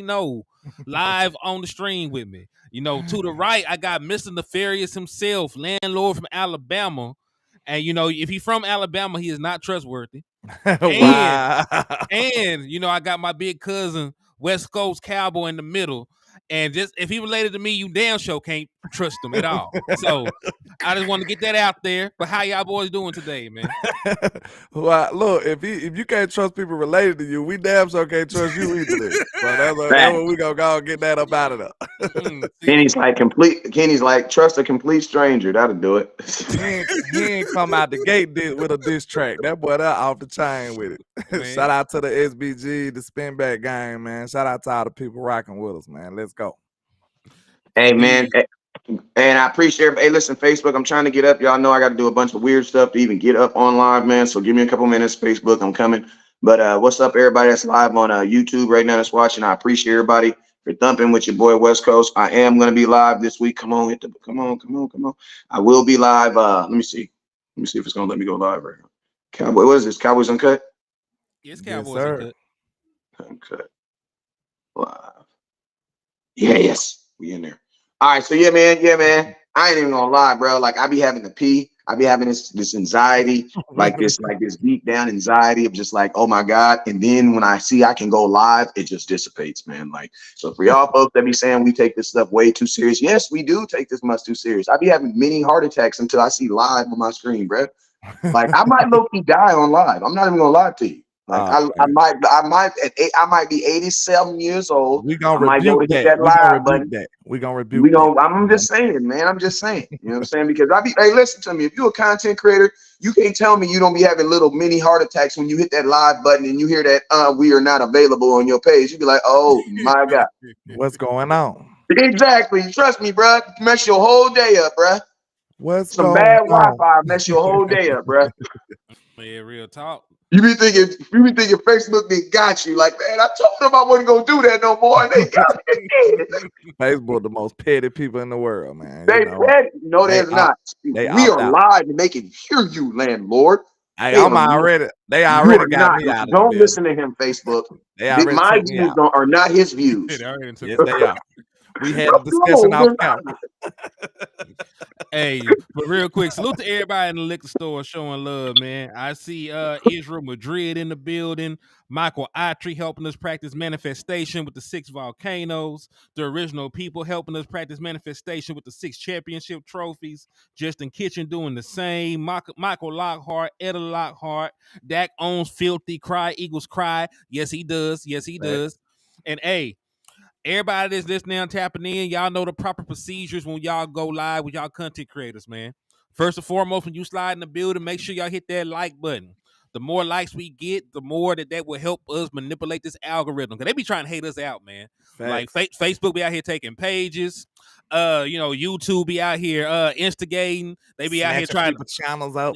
know live on the stream with me. To the right, I got Mr. Nefarious himself, landlord from Alabama. And if he's from Alabama, he is not trustworthy. And Wow. I got my big cousin, West Coast Cowboy in the middle. And just if he related to me, you damn sure can't trust him at all. So I just want to get that out there. But how y'all boys doing today, man? Well, look, if you can't trust people related to you, we damn sure can't trust you either. Then. So that's what we gonna go and get that up out of there. Kenny's like trust a complete stranger. That'll do it. he ain't come out the gate with a diss track. That boy that off the chain with it. Shout out to the SBG, the spin back gang, man. Shout out to all the people rocking with us, man. Let's go. Hey, man. And I appreciate hey, listen, Facebook, I'm trying to get up. Y'all know I got to do a bunch of weird stuff to even get up on live, man. So give me a couple minutes, Facebook. I'm coming. But what's up, everybody that's live on YouTube right now that's watching? I appreciate everybody for thumping with your boy West Coast. I am going to be live this week. Come on. I will be live. Let me see. Let me see if it's going to let me go live right now. Cowboy, what is this? Cowboys UnCut? Yes, Cowboys UnCut. UnCut. Live. Yes. We in there. All right, so yeah, man. I ain't even gonna lie, bro. Like I be having to pee. I be having this anxiety, like this deep down anxiety of just like, oh my God. And then when I see I can go live, it just dissipates, man. Like, so for y'all folks that be saying we take this stuff way too serious, yes, we do take this much too serious. I be having many heart attacks until I see live on my screen, bro. Like I might low-key die on live. I'm not even gonna lie to you. Like I might be 87 years old. We gonna rebuke that. We gonna rebuke that. I'm just saying, man. I'm just saying. You know what I'm saying? Because hey, listen to me. If you're a content creator, you can't tell me you don't be having little mini heart attacks when you hit that live button and you hear that we are not available on your page. You be like, oh my God. What's going on? Exactly. Trust me, bro. Mess your whole day up, bro. What's some bad Wi-Fi mess your whole day up, bro. Yeah, real talk. You be thinking Facebook they got you. Like, man, I told them I wasn't gonna do that no more, and they got me. Facebook, the most petty people in the world, man. They petty. No, there's not. We are live and they can hear you, landlord. Hey, they already got me out of Don't listen to him, Facebook. My views are not his views. Yes, they are. We had a discussion off camera. Hey, but real quick, salute to everybody in the liquor store showing love, man. I see Israel Madrid in the building, Michael Autry helping us practice manifestation with the 6 volcanoes, the original people helping us practice manifestation with the 6 championship trophies, Justin Kitchen doing the same, Michael Lockhart, Etta Lockhart, Dak owns Filthy, Cry Eagles Cry. Yes, he does. And hey, everybody that's listening and tapping in, y'all know the proper procedures when y'all go live with y'all content creators, man. First and foremost, when you slide in the building, make sure y'all hit that like button. The more likes we get, the more that will help us manipulate this algorithm. Because they be trying to hate us out, man. Facts. Like Facebook be out here taking pages. YouTube be out here instigating. They be out here trying to channels out.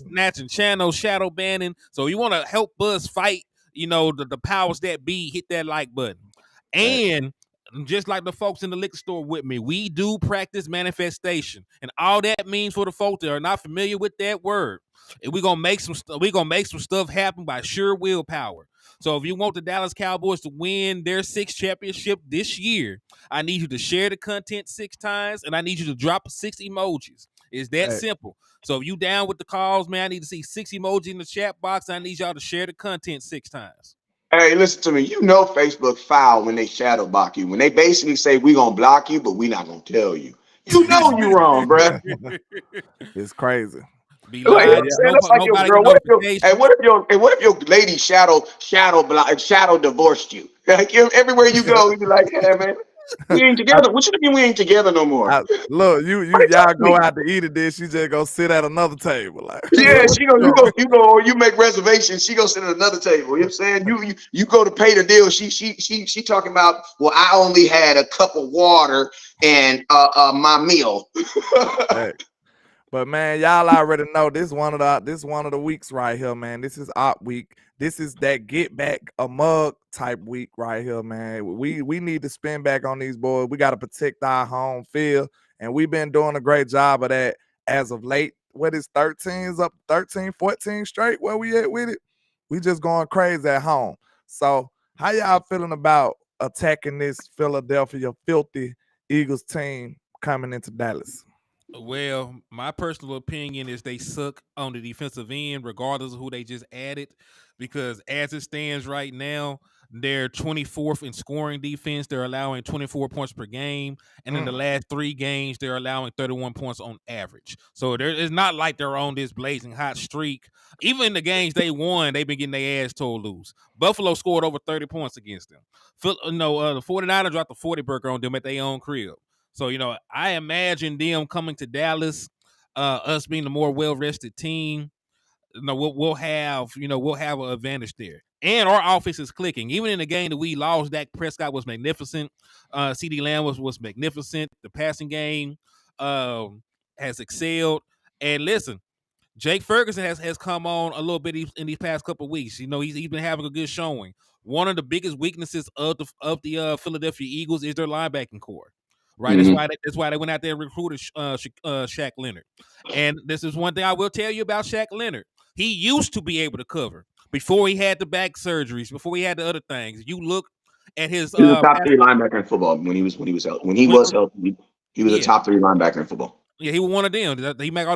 Snatching channels, shadow banning. So you want to help us fight, the powers that be, hit that like button. And just like the folks in the liquor store with me, we do practice manifestation, and all that means for the folks that are not familiar with that word. And we're gonna make some stuff happen by sheer willpower. So if you want the Dallas Cowboys to win their 6th championship this year, I need you to share the content 6 times, and I need you to drop 6 emojis. It's that simple. So if you down with the cause, man, I need to see 6 emojis in the chat box. I need y'all to share the content 6 times. Hey, listen to me. You know Facebook foul when they shadow block you. When they basically say we're gonna block you, but we're not gonna tell you. You know you wrong, bro. It's crazy. Be lying. What if your lady shadow divorced you? Like everywhere you go, you be like, hey man, we ain't together. What you mean we ain't together no more? Look, y'all go out to eat it, then she just go sit at another table. Like, yeah, you make reservations, she go sit at another table. You know what I'm saying? You go to pay the deal. She talking about, well, I only had a cup of water and my meal. Hey. But man, y'all already know this one of the weeks right here, man. This is Op Week. This is that get back a mug type week right here, man. We need to spin back on these boys. We got to protect our home field, and we've been doing a great job of that as of late. What is 13? Up 13, 14 straight? Where we at with it? We just going crazy at home. So How y'all feeling about attacking this Philadelphia filthy Eagles team coming into Dallas? Well, my personal opinion is they suck on the defensive end, regardless of who they just added, because as it stands right now, they're 24th in scoring defense. They're allowing 24 points per game, and in the last 3 games, they're allowing 31 points on average. So it's not like they're on this blazing hot streak. Even in the games they won, they've been getting their ass told loose. Buffalo scored over 30 points against them. The 49ers dropped the 40 burger on them at their own crib. So, I imagine them coming to Dallas, us being the more well-rested team, we'll have an advantage there. And our offense is clicking. Even in the game that we lost, Dak Prescott was magnificent. CD Lamb was magnificent. The passing game has excelled. And listen, Jake Ferguson has come on a little bit in these past couple of weeks. He's been having a good showing. One of the biggest weaknesses of the Philadelphia Eagles is their linebacking core. Right, Mhm. that's why they went out there and recruited Shaq Leonard. And this is one thing I will tell you about Shaq Leonard. He used to be able to cover before he had the back surgeries, before he had the other things. You look at his He was a top 3 linebacker in football when he was healthy. He was a top 3 linebacker in football. Yeah, he was one of them. He made all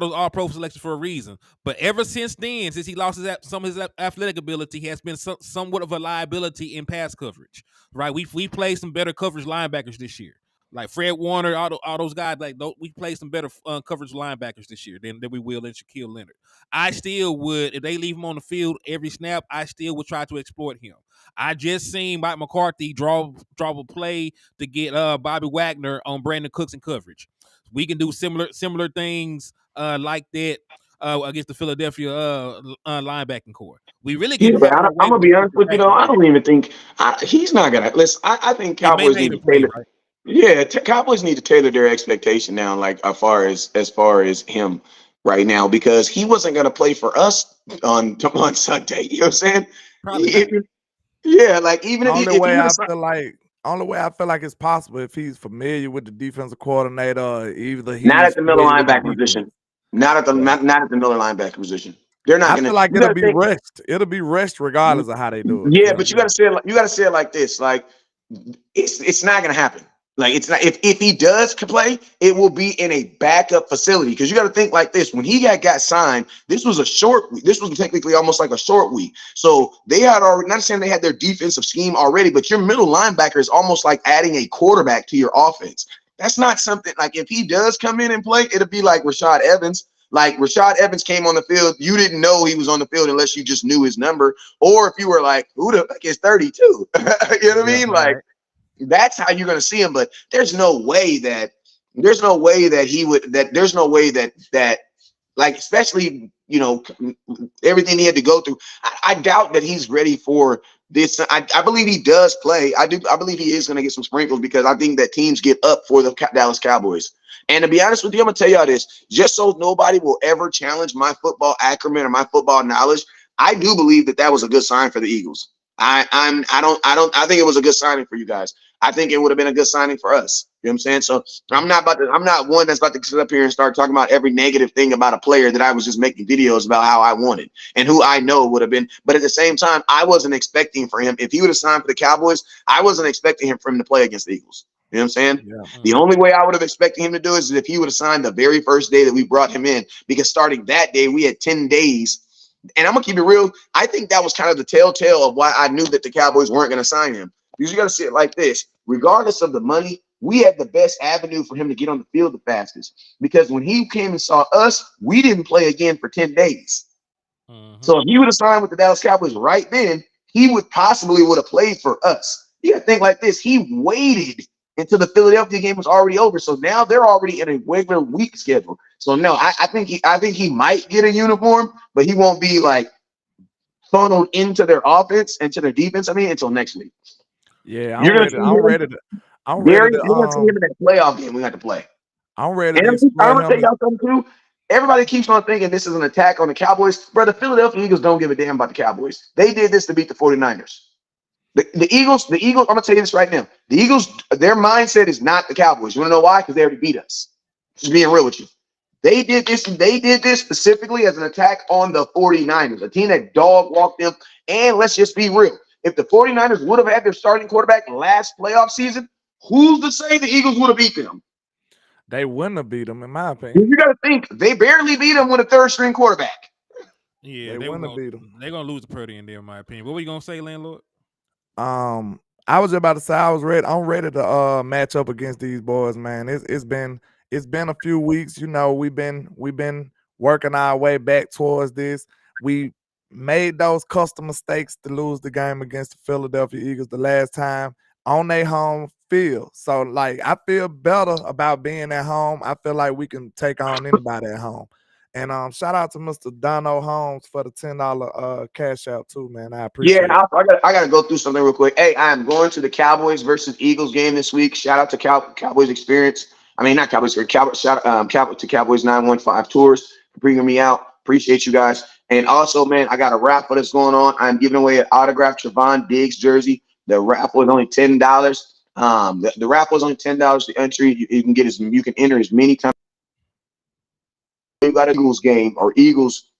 those all pro selections for a reason. But ever since then, since he lost some of his athletic ability, he has been somewhat of a liability in pass coverage. Right? We played some better coverage linebackers this year. Like Fred Warner, all those guys, we played some better coverage linebackers this year than we will in Shaquille Leonard. I still would, if they leave him on the field every snap, I still would try to exploit him. I just seen Mike McCarthy draw a play to get Bobby Wagner on Brandon Cooks in coverage. We can do similar things like that against the Philadelphia linebacking core. We really can But have our way I'm gonna with be honest with you though. the I don't even think he's not gonna listen. I think He may Cowboys not need to even play, tailor. right? Yeah, Cowboys need to tailor their expectation down, like as far as him right now, because he wasn't gonna play for us on Sunday. You know what I'm saying? Probably not. Yeah, like even if he would have Only way I feel like it's possible if he's familiar with the defensive coordinator, or either not he's at the middle familiar with the linebacker defense. position, not at the Yeah. not at the middle linebacker position. They're not I gonna. feel like You it'll gotta be think. rushed. It'll be rushed regardless of how they do it. Yeah, It'll but you be. gotta say it like this. Like it's not gonna happen. Like it's not if he does play, it will be in a backup facility. Because you got to think like this: when he got signed, this was technically almost like a short week. So they had already, not saying they had their defensive scheme already, but your middle linebacker is almost like adding a quarterback to your offense. That's not something like if he does come in and play, it'll be like Rashad Evans. Like Rashad Evans came on the field, you didn't know he was on the field unless you just knew his number, or if you were like, "Who the fuck is 32?" You know what I mean? Right. Like that's how you're going to see him. But there's no way that he would. There's no way that like especially everything he had to go through. I doubt that he's ready for this. I believe he does play. I believe he is going to get some sprinkles because I think that teams get up for the Dallas Cowboys. And to be honest with you, I'm gonna tell y'all this, just so nobody will ever challenge my football acumen or my football knowledge. I do believe that was a good sign for the Eagles. I think it was a good signing for you guys. I think it would have been a good signing for us. You know what I'm saying? So I'm not one that's about to sit up here and start talking about every negative thing about a player that I was just making videos about how I wanted and who I know would have been. But at the same time, I wasn't expecting for him, if he would have signed for the Cowboys, I wasn't expecting him for him to play against the Eagles. You know what I'm saying? Yeah. The only way I would have expected him to do is if he would have signed the very first day that we brought him in, because starting that day, we had 10 days. And I'm going to keep it real. I think that was kind of the telltale of why I knew that the Cowboys weren't going to sign him. Because you got to see it like this. Regardless of the money, we had the best avenue for him to get on the field the fastest. Because when he came and saw us, we didn't play again for 10 days. Mm-hmm. So if he would have signed with the Dallas Cowboys right then, he would have played for us. You got to think like this. He waited until the Philadelphia game was already over. So now they're already in a regular week schedule. So no, I think he might get a uniform, but he won't be like funneled into their offense and to their defense. I mean, until next week. Yeah, I'm ready to see him in that playoff game we got to play. I'm ready and to I'm gonna tell y'all something too. Everybody keeps on thinking this is an attack on the Cowboys. Bro, the Philadelphia Eagles don't give a damn about the Cowboys. They did this to beat the 49ers. The Eagles, I'm gonna tell you this right now. The Eagles, their mindset is not the Cowboys. You wanna know why? Because they already beat us. Just being real with you. They did this specifically as an attack on the 49ers, a team that dog walked them. And let's just be real. if the 49ers would have had their starting quarterback last playoff season, who's to say the Eagles would have beat them? They wouldn't have beat them, in my opinion. You got to think they barely beat them with a third string quarterback. Yeah, They wouldn't have beat them. They're gonna lose the Purdy in there, in my opinion. What were you gonna say, landlord? I was just about to say I'm ready to match up against these boys, man. It's been a few weeks. You know, we've been working our way back towards this. We made those custom mistakes to lose the game against the Philadelphia Eagles the last time on their home field. So like I feel better about being at home. I feel like we can take on anybody at home. And shout out to Mr. Dono Holmes for the $10 cash out too, man. I appreciate it. I gotta go through something real quick. Hey, I'm going to the Cowboys versus Eagles game this week. Shout out to Cowboys Experience. I mean, not Cowboys. Shout out to Cowboys 915 Tours for bringing me out. Appreciate you guys. And also, man, I got a raffle that's going on. I'm giving away an autographed Trevon Diggs jersey. The raffle is only $10. The raffle is only $10 to entry. You can enter as many times. You got an Eagles game or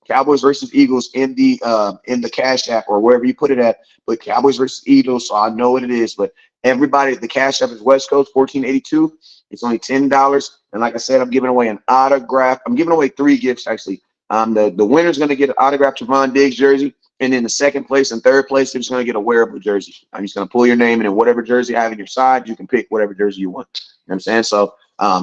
Cowboys versus Eagles in the Cash App or wherever you put it at. But Cowboys versus Eagles, so I know what it is. But everybody, the Cash App is West Coast 1482. It's only $10. And like I said, I'm giving away an autograph. I'm giving away 3 gifts actually. The winner's gonna get an autographed Trevon Diggs jersey, and then the second place and third place, they're just gonna get a wearable jersey. I'm just gonna pull your name, and then whatever jersey I have in your side, you can pick whatever jersey you want. You know what I'm saying? So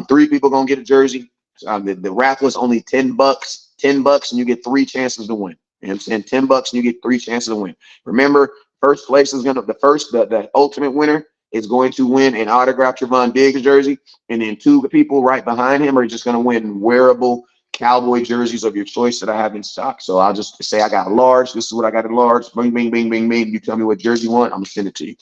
3 people gonna get a jersey. The raffle is only $10, $10, and you get 3 chances to win. You know what I'm saying? $10 and you get 3 chances to win. Remember, first place is the ultimate winner is going to win an autographed Trevon Diggs jersey, and then 2 people right behind him are just going to win wearable Cowboy jerseys of your choice that I have in stock. So I'll just say I got a large. This is what I got in large. Bing, bing, bing, bing, bing. You tell me what jersey you want, I'm gonna send it to you.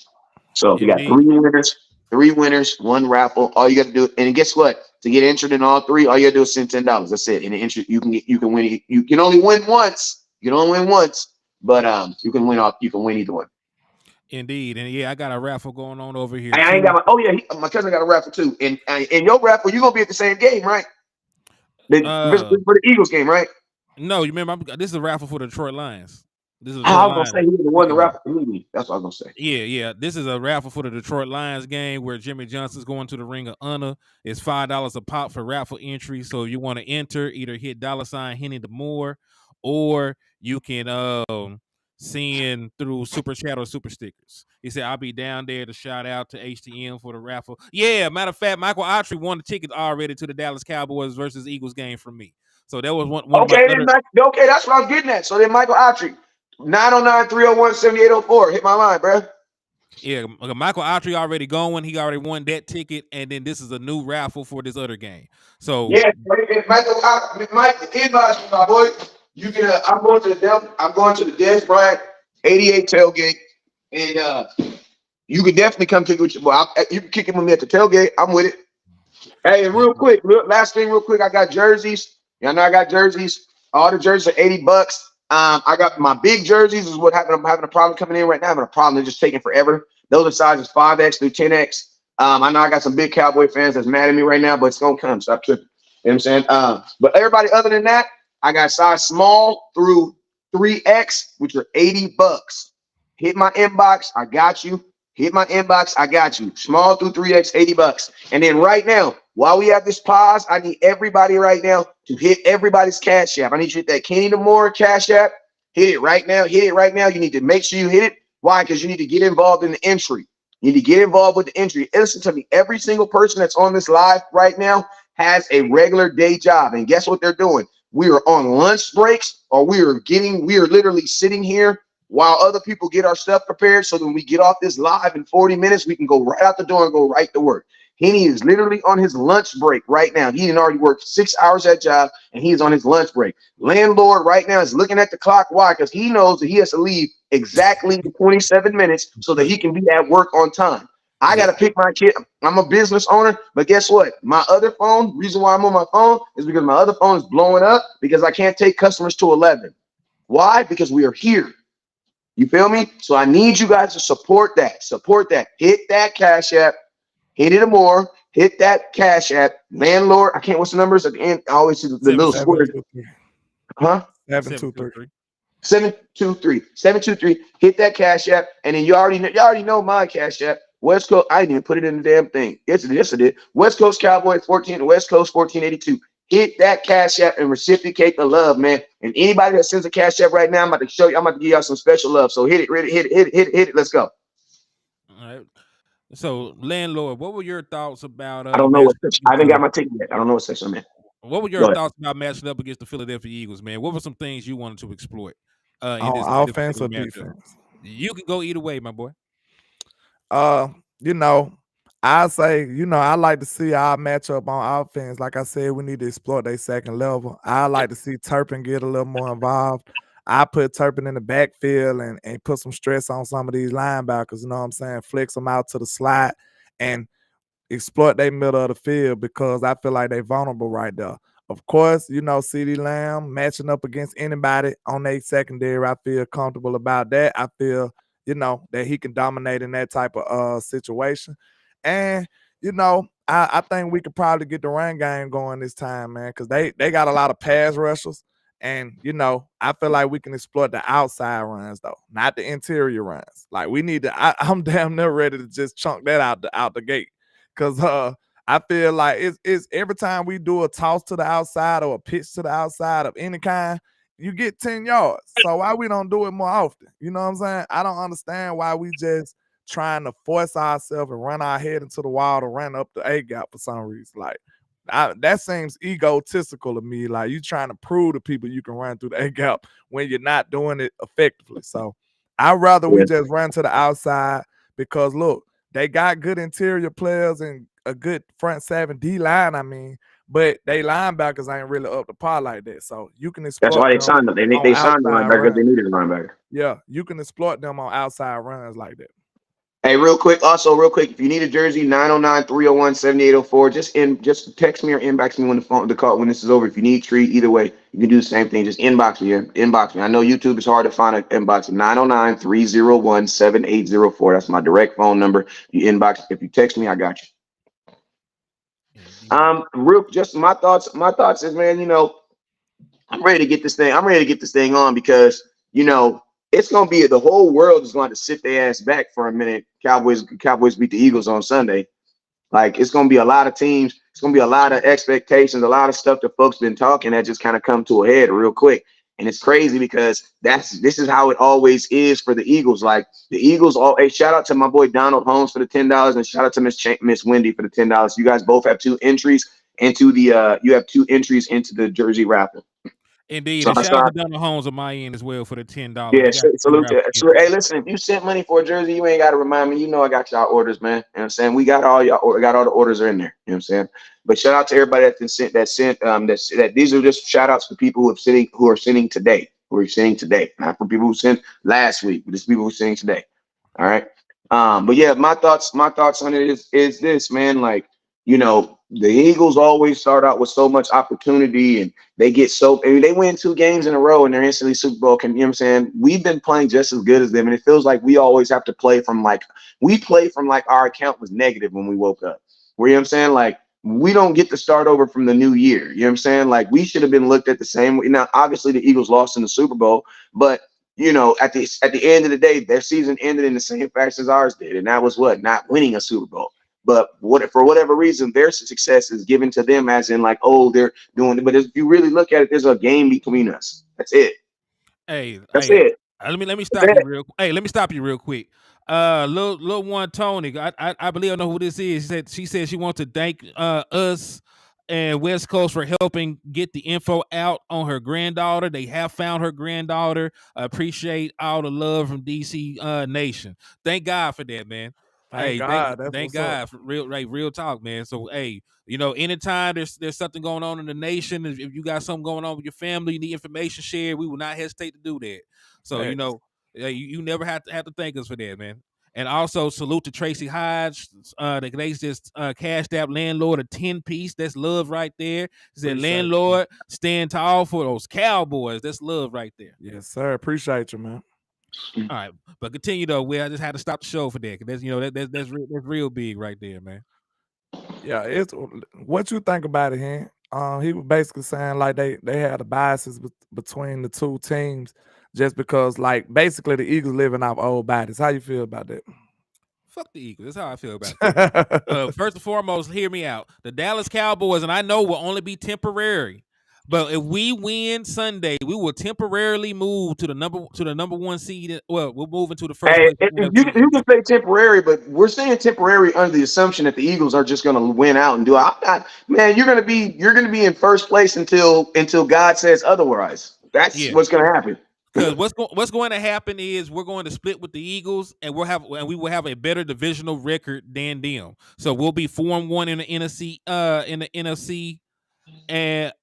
So you got 3 winners, 1 raffle. All you got to do, and guess what? To get entered in all 3, all you got to do is send $10. That's it. And the entry, you can win. You can only win once. But you can win either one. Indeed, and yeah, I got a raffle going on over here. I ain't got my cousin got a raffle too. And in your raffle, you're gonna be at the same game, right? For the Eagles game, right? No, you remember this is a raffle for the Detroit Lions. This is I was gonna say he was the one the raffle for me. That's what I was gonna say. Yeah. This is a raffle for the Detroit Lions game where Jimmy Johnson's going to the Ring of Honor. It's $5 a pop for raffle entry. So if you want to enter, either hit $Henny the more, or you can send through Super Chat or Super Stickers. He said I'll be down there to shout out to HTM for the raffle. Yeah, matter of fact, Michael Autry won the tickets already to the Dallas Cowboys versus Eagles game from me. So that was one okay, that's what I was getting at. So then Michael Autry. 909-301-7804. Hit my line, bro. Yeah, Michael Autry already going. He already won that ticket, and then this is a new raffle for this other game. So yeah, Michael, inbox me, my boy. You can. I'm going to the Des Bryant 88 tailgate, and you can definitely come kick it with your. You can kick it with me at the tailgate. I'm with it. Hey, real quick, last thing, real quick. I got jerseys. Y'all know I got jerseys. All the jerseys are $80. I got my big jerseys is what happened. I'm having a problem coming in right now. I'm having a problem. They're just taking forever. Those are sizes 5X through 10X. I know I got some big Cowboy fans that's mad at me right now, but it's going to come. Stop tripping. You know what I'm saying? But everybody other than that, I got size small through 3X, which are $80. Hit my inbox. I got you. Hit my inbox. I got you. Small through 3X, $80. And then right now, while we have this pause, I need everybody right now to hit everybody's Cash App. I need you to hit that Kenny Demore Cash App. Hit it right now. Hit it right now. You need to make sure you hit it. Why? Because you need to get involved in the entry. You need to get involved with the entry. Listen to me. Every single person that's on this live right now has a regular day job. And guess what they're doing? We are on lunch breaks, or we are literally sitting here while other people get our stuff prepared. So when we get off this live in 40 minutes, we can go right out the door and go right to work. Henny is literally on his lunch break right now. He didn't already work 6 hours at job, and he's on his lunch break. Landlord right now is looking at the clock. Why? Because he knows that he has to leave exactly 27 minutes so that he can be at work on time. I got to pick my kid. I'm a business owner, but guess what? My other phone, reason why I'm on my phone is because my other phone is blowing up because I can't take customers to 11. Why? Because we are here. You feel me? So I need you guys to support that. Support that. Hit that Cash App. Hit it more. Hit that Cash App. Landlord. I can't. What's the numbers at the end? I always see the little square. Huh? 723. 723. Hit that Cash App, and then you already know my Cash App. West Coast. I didn't even put it in the damn thing. Yes, it did. West Coast Cowboys 14. West Coast 1482. Hit that Cash App and reciprocate the love, man. And anybody that sends a Cash App right now, I'm about to show you. I'm about to give y'all some special love. So hit it. Let's go. All right. So, landlord, what were your thoughts about I don't know what section. I haven't got my ticket yet. I don't know what section I'm in. What were your thoughts about matching up against the Philadelphia Eagles, man? What were some things you wanted to exploit in this offense or matchup? defense? You can go either way, my boy. You know, I say, I like to see our matchup on offense. Like I said, we need to exploit their second level. I like to see Turpin get a little more involved. I put Turpin in the backfield and put some stress on some of these linebackers, you know what I'm saying? Flex them out to the slot and exploit their middle of the field because I feel like they're vulnerable right there. Of course, CeeDee Lamb matching up against anybody on their secondary, I feel comfortable about that. I feel, that he can dominate in that type of situation. And, I think we could probably get the run game going this time, man, because they got a lot of pass rushers. And, I feel like we can exploit the outside runs, though, not the interior runs. Like, we need to, I'm damn near ready to just chunk that out the gate. Because I feel like it's every time we do a toss to the outside or a pitch to the outside of any kind, you get 10 yards. So why we don't do it more often? You know what I'm saying? I don't understand why we just trying to force ourselves and run our head into the wall to run up the A gap for some reason. Like, that seems egotistical to me. Like, you trying to prove to people you can run through the A gap when you're not doing it effectively. So I'd rather we just run to the outside because, look, they got good interior players and a good front seven D line, but they linebackers ain't really up to par like that. So you can exploit. That's why they signed them. They signed the linebacker because they needed a linebacker. Yeah, you can exploit them on outside runs like that. Hey, real quick, if you need a jersey, 909-301-7804, just text me or inbox me when the call when this is over. If you need treat, either way, you can do the same thing. Just inbox me. I know YouTube is hard to find an inbox. 909-301-7804. That's my direct phone number. You inbox. If you text me, I got you. Just my thoughts. My thoughts is, man, I'm ready to get this thing on because, it's going to be the whole world is going to sit their ass back for a minute. Cowboys beat the Eagles on Sunday. Like, it's going to be a lot of teams. It's going to be a lot of expectations, a lot of stuff that folks been talking that just kind of come to a head real quick. And it's crazy because this is how it always is for the Eagles. Like, the Eagles, shout out to my boy Donald Holmes for the $10 and shout out to Miss Wendy for the $10. You guys both have two entries into the jersey raffle. Indeed. And shout out to Donald Holmes on my end as well for the $10. Yeah, salute. Hey, listen, if you sent money for a jersey, you ain't got to remind me. I got y'all orders, man. You know what I'm saying? We got all the orders are in there. You know what I'm saying? But shout out to everybody that these are just shout outs for people who are sending today. Not for people who sent last week, but just people who are sending today. All right. But yeah, my thoughts on it is this, man. Like, the Eagles always start out with so much opportunity and they win 2 games in a row and they're instantly Super Bowl. You know what I'm saying? We've been playing just as good as them. And it feels like we always have to play from like our account was negative when we woke up. You know what I'm saying? Like, we don't get to start over from the new year. You know what I'm saying? Like, we should have been looked at the same way. Now, obviously the Eagles lost in the Super Bowl, but at the end of the day, their season ended in the same fashion as ours did. And that was not winning a Super Bowl. But for whatever reason, their success is given to them as in like, oh, they're doing it. But if you really look at it, there's a game between us. That's it. That's it. Let me stop you real. Hey, let me stop you real quick. Little one Tony, I believe I know who this is. She said she wants to thank us and West Coast for helping get the info out on her granddaughter. They have found her granddaughter. Appreciate all the love from DC Nation. Thank God for that, man. Thank God. Thank God for real talk, man. So, hey, anytime there's something going on in the nation, if you got something going on with your family, you need information shared, we will not hesitate to do that. So, you never have to thank us for that, man. And also salute to Tracy Hodge. They just cashed out LandLord a 10-piece. That's love right there. Said LandLord, stand tall for those Cowboys. That's love right there. Yes, sir. Appreciate you, man. All right, but continue though. I just had to stop the show for that. That's real big right there, man. Yeah, it's what you think about it, Hen. He was basically saying like they had the biases between the two teams. just because, like, basically the Eagles living off old bodies. How you feel about that? Fuck the Eagles. That's how I feel about that. First and foremost, hear me out. The Dallas Cowboys, and I know will only be temporary, but if we win Sunday, we will temporarily move to the number one seed. Well, we'll move into the first Hey, place. you can say temporary, but we're saying temporary under the assumption that the Eagles are just going to win out and do it. I'm not, man. You're going to be in first place until God says otherwise. That's what's going to happen. Because what's going to happen is we're going to split with the Eagles, and we will have a better divisional record than them. So we'll be 4-1 in the NFC and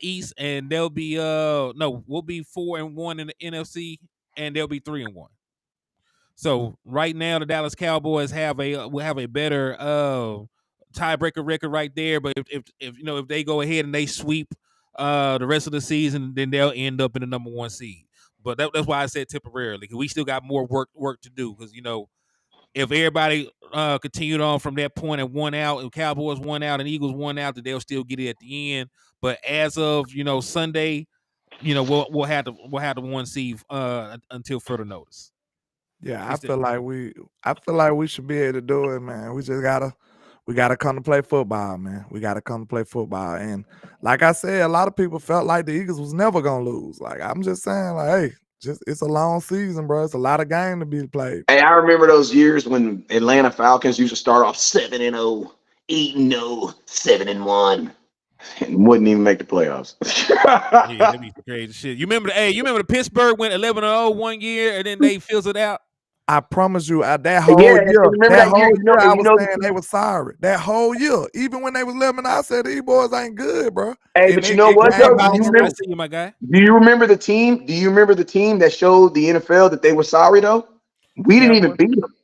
East, and they'll be we'll be 4-1 in the NFC, and they'll be 3-1. So right now the Dallas Cowboys will have a better tiebreaker record right there. But if they go ahead and they sweep the rest of the season, then they'll end up in the number one seed. But that's why I said temporarily, because we still got more work to do. Because if everybody continued on from that point and won out, and Cowboys won out and Eagles won out, then they'll still get it at the end. But as of Sunday, we'll have the one seed until further notice. Yeah, I feel like we should be able to do it, man. We gotta come to play football, man. We gotta come to play football. And like I said, a lot of people felt like the Eagles was never gonna lose. Like, I'm just saying, like, hey, it's a long season, bro. It's a lot of game to be played. Hey, I remember those years when Atlanta Falcons used to start off 7-0, 8-0, 7-1. And wouldn't even make the playoffs. Yeah, that'd be crazy shit. You remember the Pittsburgh went 11-0 one year and then they fizzled out? I promise you, that whole year, I was saying they were sorry. That whole year, even when they was 11, I said these boys ain't good, bro. Hey, but you know what, though? I see you, my guy. Do you remember the team? Do you remember the team that showed the NFL that they were sorry, though? We didn't even beat them.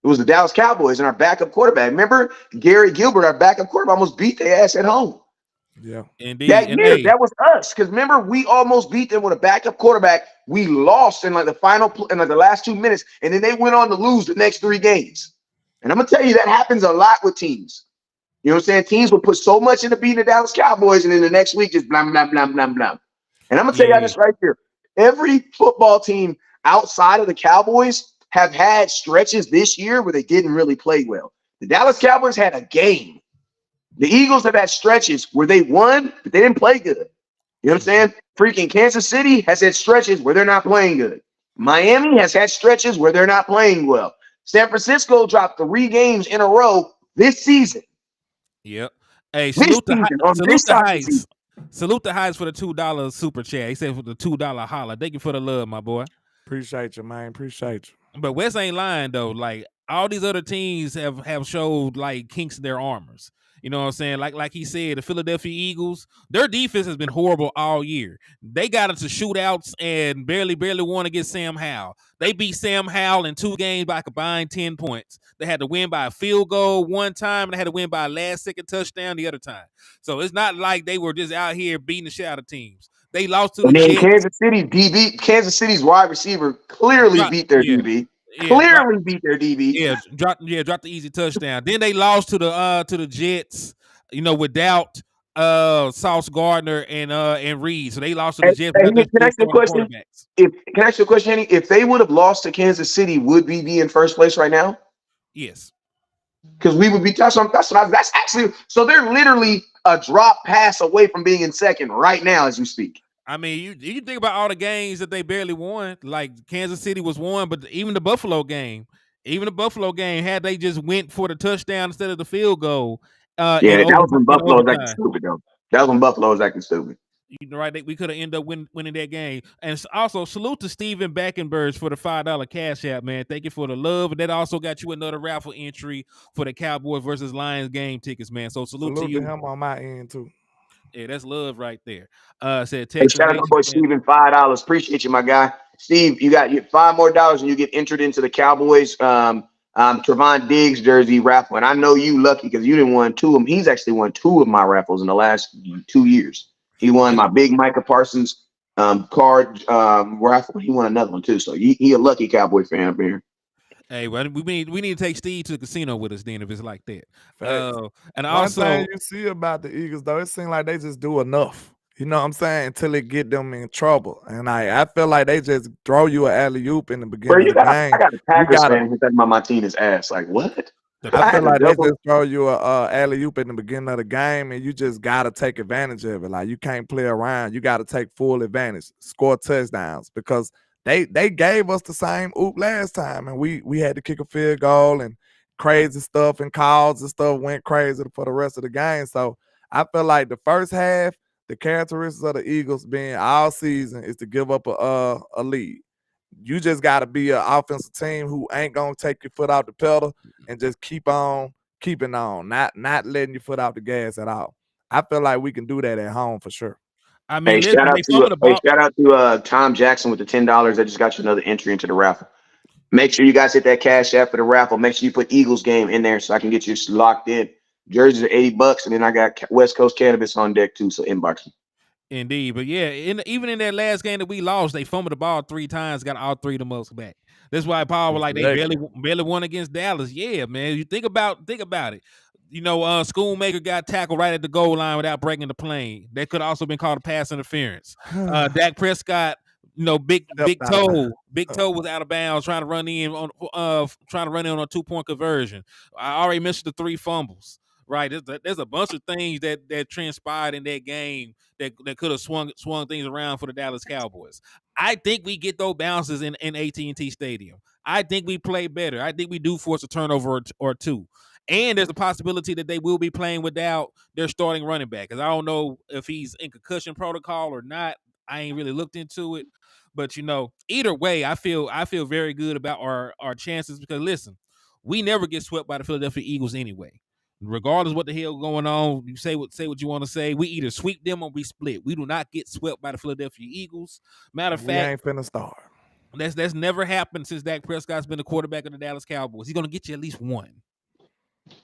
It was the Dallas Cowboys and our backup quarterback. Remember, Gary Gilbert, our backup quarterback, almost beat their ass at home. Yeah, indeed. That year, that was us. Because remember, we almost beat them with a backup quarterback. We lost in like the last 2 minutes, and then they went on to lose the next 3 games. And I'm gonna tell you, that happens a lot with teams. You know what I'm saying? Teams will put so much into beating the Dallas Cowboys, and then the next week just blah blah blah blah blah. And I'm gonna tell you this right here: every football team outside of the Cowboys have had stretches this year where they didn't really play well. The Dallas Cowboys had a game. The Eagles have had stretches where they won, but they didn't play good. You know what I'm saying? Freaking Kansas City has had stretches where they're not playing good. Miami has had stretches where they're not playing well. San Francisco dropped 3 games in a row this season. Yep. Hey, salute the Heights. Salute the Heights for the $2 super chat. He said for the $2 holler. Thank you for the love, my boy. Appreciate you, man. Appreciate you. But Wes ain't lying though. Like, all these other teams have showed like kinks in their armors. You know what I'm saying? Like he said, the Philadelphia Eagles, their defense has been horrible all year. They got into shootouts and barely won against Sam Howell. They beat Sam Howell in 2 games by a combined 10 points. They had to win by a field goal one time, and they had to win by a last-second touchdown the other time. So it's not like they were just out here beating the shit out of teams. They lost to the Jets. Kansas City's wide receiver clearly beat their DB. Beat their DB. Yeah, dropped the easy touchdown. Then they lost to the Jets, without Sauce Gardner and Reed. So they lost to the Jets. Can I ask you a question? Can I ask you a question, Andy? If they would have lost to Kansas City, would we be in first place right now? Yes. Because we would be that's actually, so they're literally a drop pass away from being in second right now as you speak. I mean, you think about all the games that they barely won. Like Kansas City was won, but even the Buffalo game, had they just went for the touchdown instead of the field goal. That was when Buffalo was acting stupid, though. That was when Buffalo was acting stupid. Right, we could have ended up winning that game. And also, salute to Steven Backenberg for the $5 cash app, man. Thank you for the love. And that also got you another raffle entry for the Cowboys versus Lions game tickets, man. So salute to you. To him on my end too. Yeah, that's love right there. Said Texas. Shout out to my boy Steven, $5. Appreciate you, my guy. Steve, you got $5 more and you get entered into the Cowboys Trevon Diggs jersey raffle. And I know you lucky because you didn't win 2 of them. He's actually won 2 of my raffles in the last 2 years. He won my big Micah Parsons card raffle. He won another one too. So he a lucky Cowboy fan up here. Hey, well, we need to take Steve to the casino with us then if it's like that. And one also, thing you see about the Eagles though, it seems like they just do enough. You know what I'm saying? Until it get them in trouble. And I feel like they just throw you an alley-oop in the Bro, beginning of the I game. got a You Packers gotta fan who's talking about Martinez's ass. Like, what? I I feel had to like they double. just throw you a alley-oop in the beginning of the game, and you just gotta take advantage of it. Like, you can't play around. You gotta take full advantage, score touchdowns, because they gave us the same oop last time, and we had to kick a field goal, and crazy stuff and calls and stuff went crazy for the rest of the game. So I feel like the first half, the characteristics of the Eagles being all season is to give up a lead. You just got to be an offensive team who ain't gonna take your foot out the pedal and just keep on keeping on, not letting your foot out the gas at all. I feel like we can do that at home for sure. I mean, listen, they fumbled the Hey, ball. shout out to Tom Jackson with the $10. I just got you another entry into the raffle. Make sure you guys hit that cash app for the raffle. Make sure you put Eagles game in there so I can get you locked in. Jerseys are $80, and then I got West Coast Cannabis on deck too. So inbox me. Indeed, but yeah, even in that last game that we lost, they fumbled the ball 3 times, got all 3 of them ups back. That's why Paul was like they barely won against Dallas. Yeah, man, you think about it. You know, Schoonmaker got tackled right at the goal line without breaking the plane. That could also been called a pass interference. Dak Prescott, you know, big toe was out of bounds trying to run in on a 2-point conversion. I already mentioned the 3 fumbles. Right, there's a bunch of things that transpired in that game that could have swung things around for the Dallas Cowboys. I think we get those bounces in AT&T Stadium. I think we play better. I think we do force a turnover or 2. And there's a possibility that they will be playing without their starting running back. Because I don't know if he's in concussion protocol or not. I ain't really looked into it. But, you know, either way, I feel very good about our chances because, listen, we never get swept by the Philadelphia Eagles anyway. Regardless of what the hell going on, you say what you want to say. We either sweep them or we split. We do not get swept by the Philadelphia Eagles. Matter of fact, ain't finna start. That's never happened since Dak Prescott's been the quarterback of the Dallas Cowboys. He's gonna get you at least one.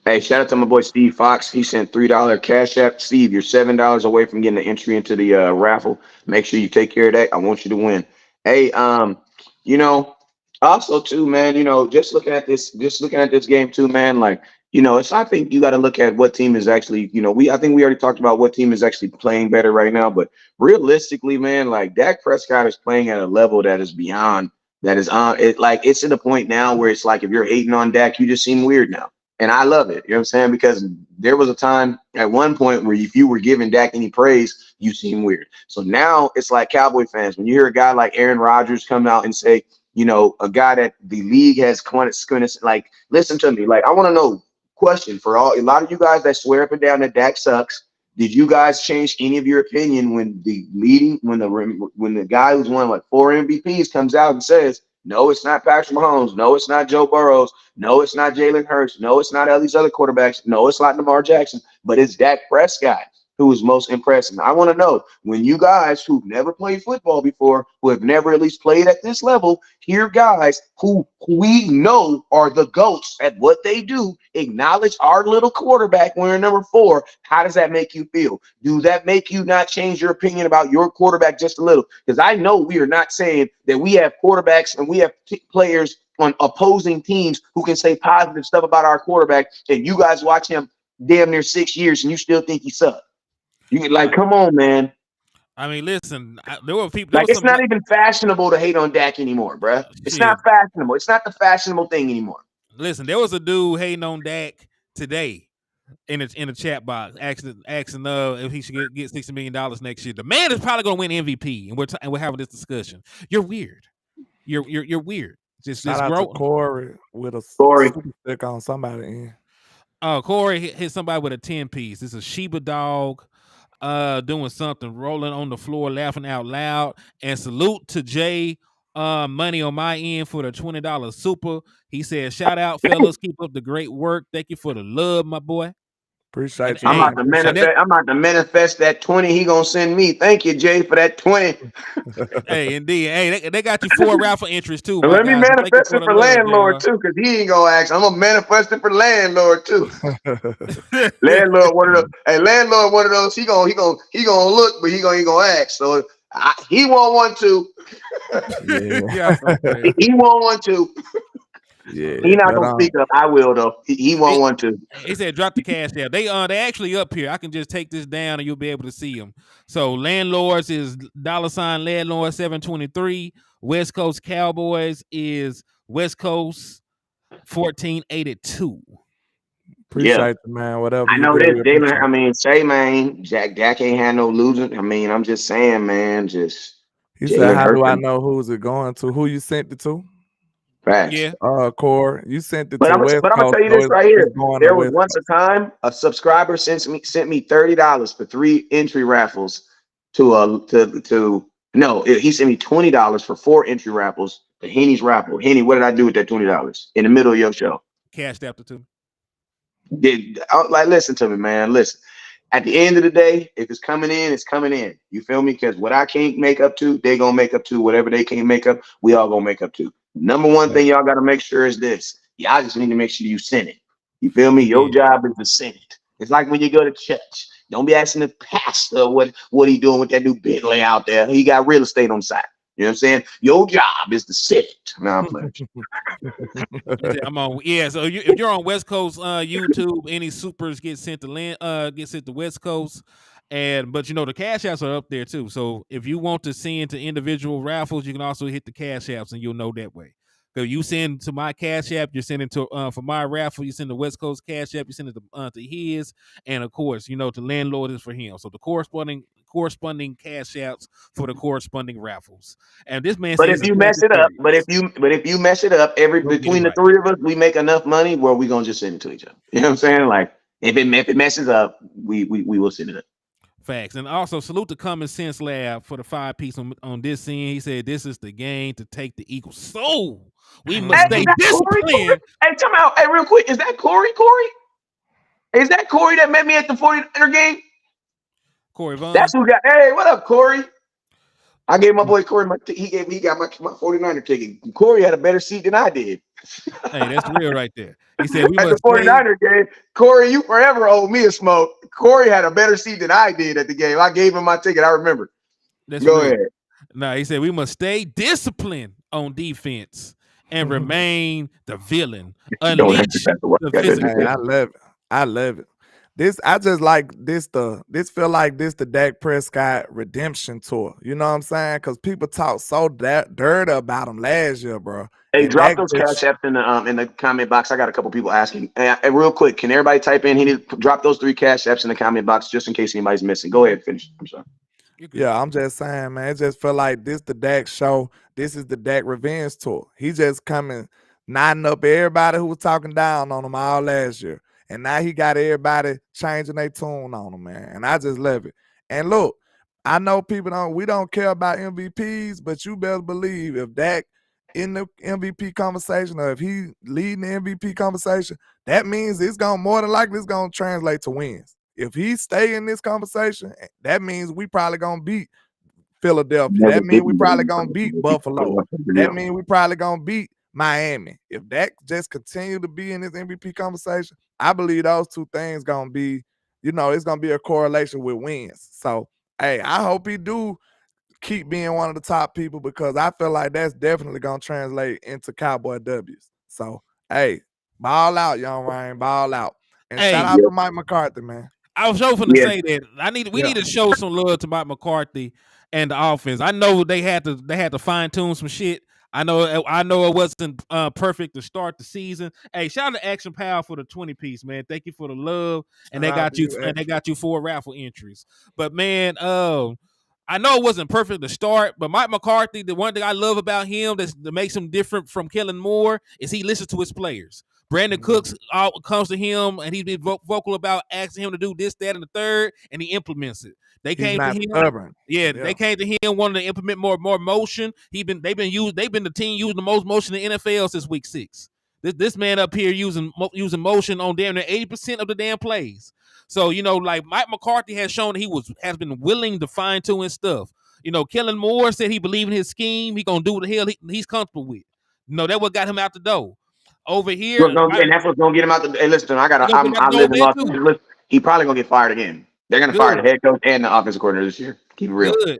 Hey, shout out to my boy Steve Fox. He sent $3 cash app. Steve, you're $7 away from getting the entry into the raffle. Make sure you take care of that. I want you to win. Hey, you know, also too, man, you know, just looking at this game too, man, like, you know, I think you got to look at what team is actually, you know, I think we already talked about what team is actually playing better right now, but realistically, man, like Dak Prescott is playing at a level that is beyond, that is on it. Like, it's to the point now where it's like, if you're hating on Dak, you just seem weird now. And I love it. You know what I'm saying? Because there was a time at one point where if you were giving Dak any praise, you seem weird. So now it's like Cowboy fans, when you hear a guy like Aaron Rodgers come out and say, you know, a guy that the league has like, listen to me. Like, I want to know, question for a lot of you guys that swear up and down that Dak sucks. Did you guys change any of your opinion when the guy who's won like 4 MVPs comes out and says, no, it's not Patrick Mahomes. No, it's not Joe Burrows. No, it's not Jalen Hurts. No, it's not all these other quarterbacks. No, it's not Lamar Jackson, but it's Dak Prescott who is most impressive. I want to know, when you guys who've never played football before, who have never at least played at this level, hear guys who we know are the GOATs at what they do, acknowledge our little quarterback wearing number 4. How does that make you feel? Do that make you not change your opinion about your quarterback just a little? Because I know we are not saying that we have quarterbacks and we have players on opposing teams who can say positive stuff about our quarterback, and you guys watch him damn near 6 years and you still think he sucks. You can, like, come on, man. I mean, listen, there were people. Like, it's not even fashionable to hate on Dak anymore, bro. It's not fashionable. It's not the fashionable thing anymore. Listen, there was a dude hating on Dak today in the chat box, asking if he should get $60 million next year. The man is probably going to win MVP, and we're having this discussion. You're weird. You're weird. Just Shout out grow. to Corey with a super stick on somebody in. Corey hit somebody with a 10-piece. It's a Sheba dog doing something, rolling on the floor, laughing out loud. And salute to Jay Money on my end for the $20 super. He said, shout out, fellas. Keep up the great work. Thank you for the love, my boy. Appreciate you. I'm about to manifest that 20 he gonna send me. Thank you, Jay, for that 20. Hey, indeed. Hey, they got you 4 raffle entries too. And let me manifest it for LandLord too, because he ain't gonna ask. I'm gonna manifest it for LandLord too. LandLord one of those. Hey, LandLord one of those. He gonna look, but he gonna ask. So he won't want to. Yeah. He won't want to. Yeah, He not but gonna speak up. I will though. He won't want to. He said drop the cash app. They actually up here. I can just take this down and you'll be able to see them. So landlords is $landlord 723. West Coast Cowboys is West Coast 1482. appreciate you, man. Whatever I you know do, this, we Jalen. appreciate I mean, say, man, Jack ain't had no losing. I mean, I'm just saying, man. Just He said, Jalen how hurt do I him. know who's it going to? Who you sent it to? Facts. Yeah. Corey, you sent it But to I'm West gonna Coast, tell you so this right here. it's going to There was West once a Coast. time a subscriber sent me $30 for 3 entry raffles to no, he sent me $20 for 4 entry raffles. The Henny's raffle. Henny, what did I do with that $20 in the middle of your show? Cashed after two. Like, listen to me, man. Listen. At the end of the day, if it's coming in, it's coming in. You feel me? Because what I can't make up to, they gonna make up to. Whatever they can't make up, we all gonna make up to. Number one thing y'all gotta make sure is this. Y'all just need to make sure you send it. You feel me? Your job is to send it. It's like when you go to church. Don't be asking the pastor what he doing with that new Bentley out there. He got real estate on site. You know what I'm saying? Your job is to send it. Now I'm playing. I'm on. Yeah, so if you're on West Coast YouTube, any supers get sent to West Coast, but the cash apps are up there too. So if you want to send to individual raffles, you can also hit the cash apps, and you'll know that way. So you send to my cash app, you're sending to for my raffle, you send the West Coast cash app, you send it to his, and of course, to landlord is for him. So the corresponding cash apps for the corresponding raffles. And this man But says if you mess it up, if you mess it up, between the three of us, we make enough money where we gonna just send it to each other. You know what I'm saying? Like if it messes up, we will send it up. Facts. And also salute the Common Sense Lab for the 5-piece on this end. He said this is the game to take the equal. So we must stay disciplined. Hey, come out. Hey, real quick. Is that Corey? Is that Corey that met me at the 49er game? Corey Vaughn. That's who got. Hey, what up, Corey? I gave my boy Corey he got my 49er ticket. Corey had a better seat than I did. Hey, that's real right there. He said we at must the 49er game. Corey, you forever owe me a smoke. Corey had a better seat than I did at the game. I gave him my ticket. I remember. Go ahead. No, he said we must stay disciplined on defense and remain the villain. Unleash the physical. Hey, I love it. I just like this. This feel like this the Dak Prescott redemption tour. You know what I'm saying? Because people talk so dirty about him last year, bro. Hey, and drop Dak those cash apps in the comment box. I got a couple people asking. And real quick, can everybody type in? He need to drop those 3 cash apps in the comment box just in case anybody's missing. Go ahead, finish. I'm sorry. Yeah, I'm just saying, man. It just feel like this the Dak show. This is the Dak revenge tour. He just coming, knotting up everybody who was talking down on him all last year. And now he got everybody changing their tune on him, man. And I just love it. And look, I know we don't care about MVPs, but you better believe if Dak in the MVP conversation or if he leading the MVP conversation, that means it's going more than likely it's going to translate to wins. If he stay in this conversation, that means we probably going to beat Philadelphia. That means we probably going to beat Buffalo. That means we probably going to beat Miami. If Dak just continue to be in this MVP conversation, I believe those two things gonna be, it's gonna be a correlation with wins. So, hey, I hope he do keep being one of the top people because I feel like that's definitely gonna translate into Cowboy W's. So, hey, ball out, young Ryan, ball out, and shout out to Mike McCarthy, man. I was going to say that we need to show some love to Mike McCarthy and the offense. I know they had to fine tune some shit. I know it wasn't perfect to start the season. Hey, shout out to Action Power for the 20-piece, man. Thank you for the love, and they got you 4 raffle entries. But man, I know it wasn't perfect to start, but Mike McCarthy, the one thing I love about him that makes him different from Kellen Moore is he listens to his players. Brandon Cooks comes to him, and he's been vocal about asking him to do this, that, and the third, and he implements it. They came to him. Stubborn. They came to him wanting to implement more motion. They've been the team using the most motion in the NFL since week 6. This man up here using motion on damn near 80% of the damn plays. So like Mike McCarthy has shown that has been willing to fine tune his stuff. Kellen Moore said he believed in his scheme. He gonna do what the hell he's comfortable with. That what got him out the door. Over here, and that's what's gonna get him out the. Hey, listen, I live in Los Angeles. He probably gonna get fired again. They're gonna fire the head coach and the offensive coordinator this year. Keep it real. Good.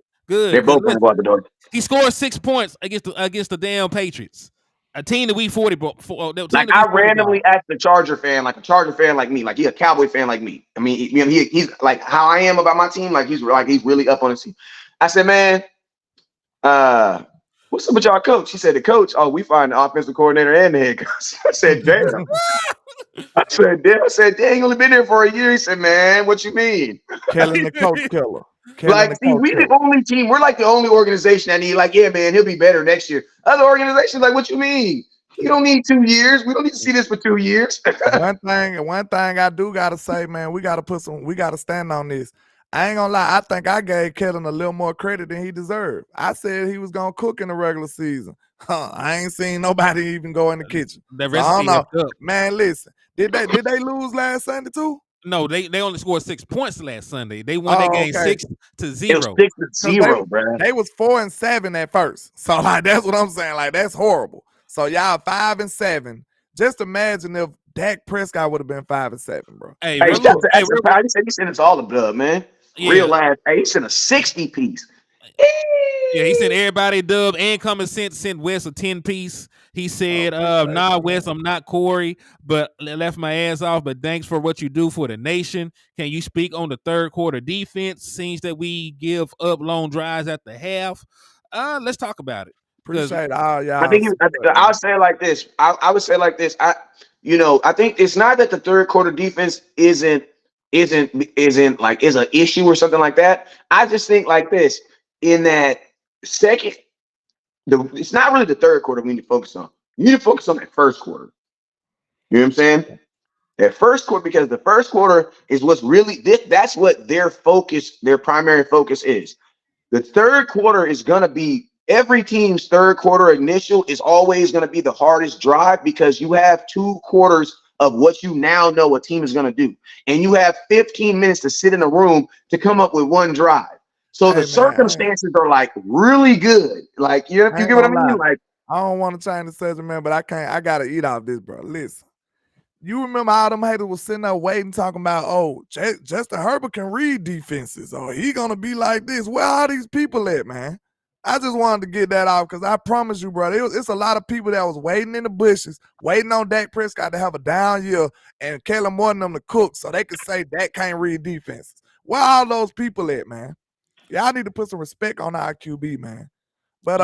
They're both gonna go out the door. He scored 6 points against the damn Patriots. A team that we 40, Like I randomly asked a Charger fan like me, like he a Cowboy fan like me. I mean, he's like how I am about my team. Like he's really up on his team. I said, man, what's up with y'all coach? He said, the coach. Oh, we find the offensive coordinator and the head coach. I said, damn. I said, dang, only been there for a year. He said, man, what you mean? Killing the coach killer. Like, see, we the only team. We're like the only organization that need, like, yeah, man, he'll be better next year. Other organizations, like, what you mean? You don't need 2 years. We don't need to see this for 2 years. one thing I do gotta say, man, we gotta stand on this. I ain't gonna lie, I think I gave Kellen a little more credit than he deserved. I said he was gonna cook in the regular season. I ain't seen nobody even go in the kitchen. The So I don't know. up. Man, listen, did they lose last Sunday too? No, they only scored 6 points last Sunday. They won that game 6-0. It was 6-0, bro. They was 4-7 at first. So like that's what I'm saying. Like that's horrible. So y'all 5-7. Just imagine if Dak Prescott would have been 5-7, bro. Hey, he said it's all the blood, man. Yeah. Real life. Hey, he sent a 60 piece. Yeah, he sent everybody dub and Common Sense sent Wes a 10 piece. He said, nah, Wes, I'm not Corey, but left my ass off. But thanks for what you do for the nation. Can you speak on the third quarter defense? Seems that we give up long drives at the half. Let's talk about it. Appreciate all y'all. I would say it like this. I would say like this. I think it's not that the third quarter defense isn't like is an issue or something like that. I just think like this. In that second, it's not really the third quarter we need to focus on. You need to focus on that first quarter. You know what I'm saying? That first quarter, because the first quarter is what's really that's what their primary focus is. The third quarter is gonna be every team's third quarter initial is always gonna be the hardest drive because you have 2 quarters of what you now know a team is gonna do, and you have 15 minutes to sit in a room to come up with one drive. So the circumstances are like really good. Like you get what I mean? Like I don't want to change the subject, man, but I gotta eat off this, bro. Listen, you remember all them haters was sitting there waiting, talking about, Justin Herbert can read defenses, or he gonna be like this. Where are these people at, man? I just wanted to get that off because I promise you, bro, it's a lot of people that was waiting in the bushes, waiting on Dak Prescott to have a down year and Kellen wanting them to cook so they could say Dak can't read defenses. Where are those people at, man? Y'all need to put some respect on our QB, man. But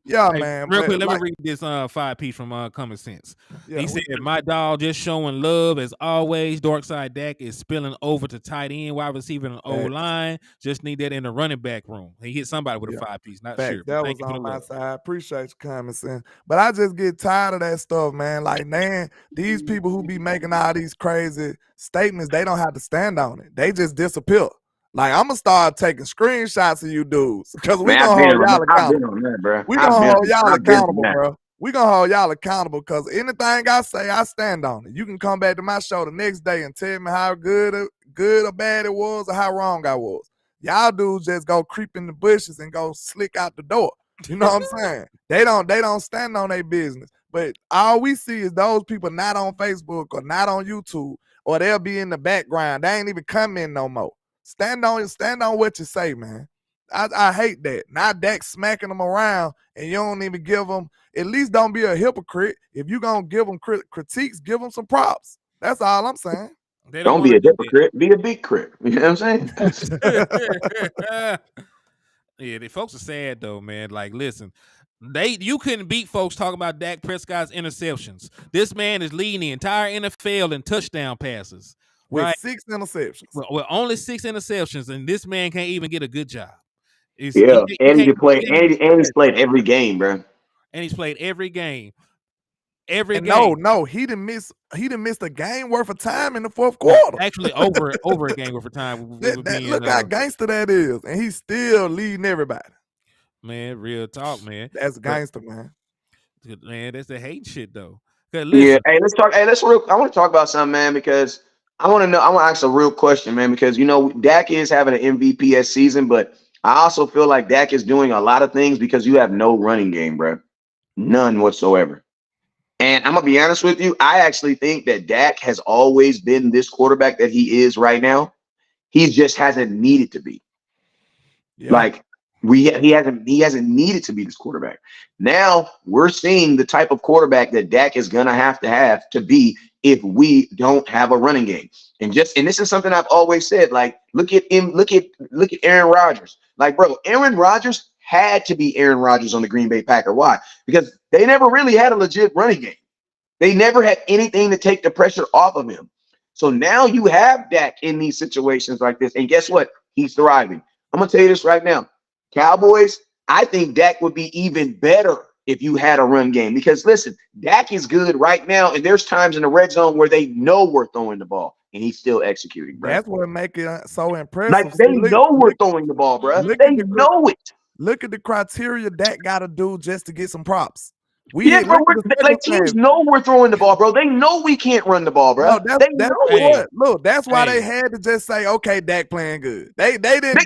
yes, man. Real quick, let me read this 5-piece from Common Sense. He said, my dog just showing love as always. Darkside Dak is spilling over to tight end, wide receiver, and O-line. Just need that in the running back room. He hit somebody with a 5-piece. Not sure. That was on my side. Appreciate your Common Sense. But I just get tired of that stuff, man. Like, man, these people who be making all these crazy statements, they don't have to stand on it. They just disappear. Like, I'm going to start taking screenshots of you dudes because we're going to hold y'all accountable. We're going to hold y'all accountable, bro. We're going to hold y'all accountable because anything I say, I stand on it. You can come back to my show the next day and tell me how good or bad it was or how wrong I was. Y'all dudes just go creep in the bushes and go slick out the door. You know what I'm saying? They don't stand on their business. But all we see is those people not on Facebook or not on YouTube, or they'll be in the background. They ain't even coming no more. Stand on what you say, man. I hate that. Not Dak smacking them around and you don't even give them, at least don't be a hypocrite. If you going to give them critiques, give them some props. That's all I'm saying. Don't be a hypocrite. Be a big crit. You know what I'm saying? Yeah, the folks are sad though, man. Like, listen, you couldn't beat folks talking about Dak Prescott's interceptions. This man is leading the entire NFL in touchdown passes. With 6 interceptions. With only 6 interceptions, and this man can't even get a good job. He's played every game, bro. And he's played every game. No, he didn't miss a game worth of time in the fourth quarter. Actually, over a game worth of time. Look how gangster that is, and he's still leading everybody. Man, real talk, man. That's gangster, man. Man, that's the hate shit though. Yeah, hey, let's talk. Hey, I want to talk about something, man, because I want to ask a real question, man, because, Dak is having an MVPS season, but I also feel like Dak is doing a lot of things because you have no running game, bro. None whatsoever. And I'm going to be honest with you. I actually think that Dak has always been this quarterback that he is right now. He just hasn't needed to be. Yeah. Like, He hasn't needed to be this quarterback. Now we're seeing the type of quarterback that Dak is gonna have to be if we don't have a running game. And this is something I've always said. Like, look at him, look at Aaron Rodgers. Like, bro, Aaron Rodgers had to be Aaron Rodgers on the Green Bay Packers. Why? Because they never really had a legit running game. They never had anything to take the pressure off of him. So now you have Dak in these situations like this, and guess what? He's thriving. I'm gonna tell you this right now. Cowboys, I think Dak would be even better if you had a run game, because listen, Dak is good right now, and there's times in the red zone where they know we're throwing the ball, and he's still executing, bro. That's what make it so impressive. Like, they know we're throwing the ball, bro. They know it. Look at the criteria Dak got to do just to get some props. Teams know we're throwing the ball, bro. They know we can't run the ball, bro. No, that's why they had to just say, okay, Dak playing good. They didn't.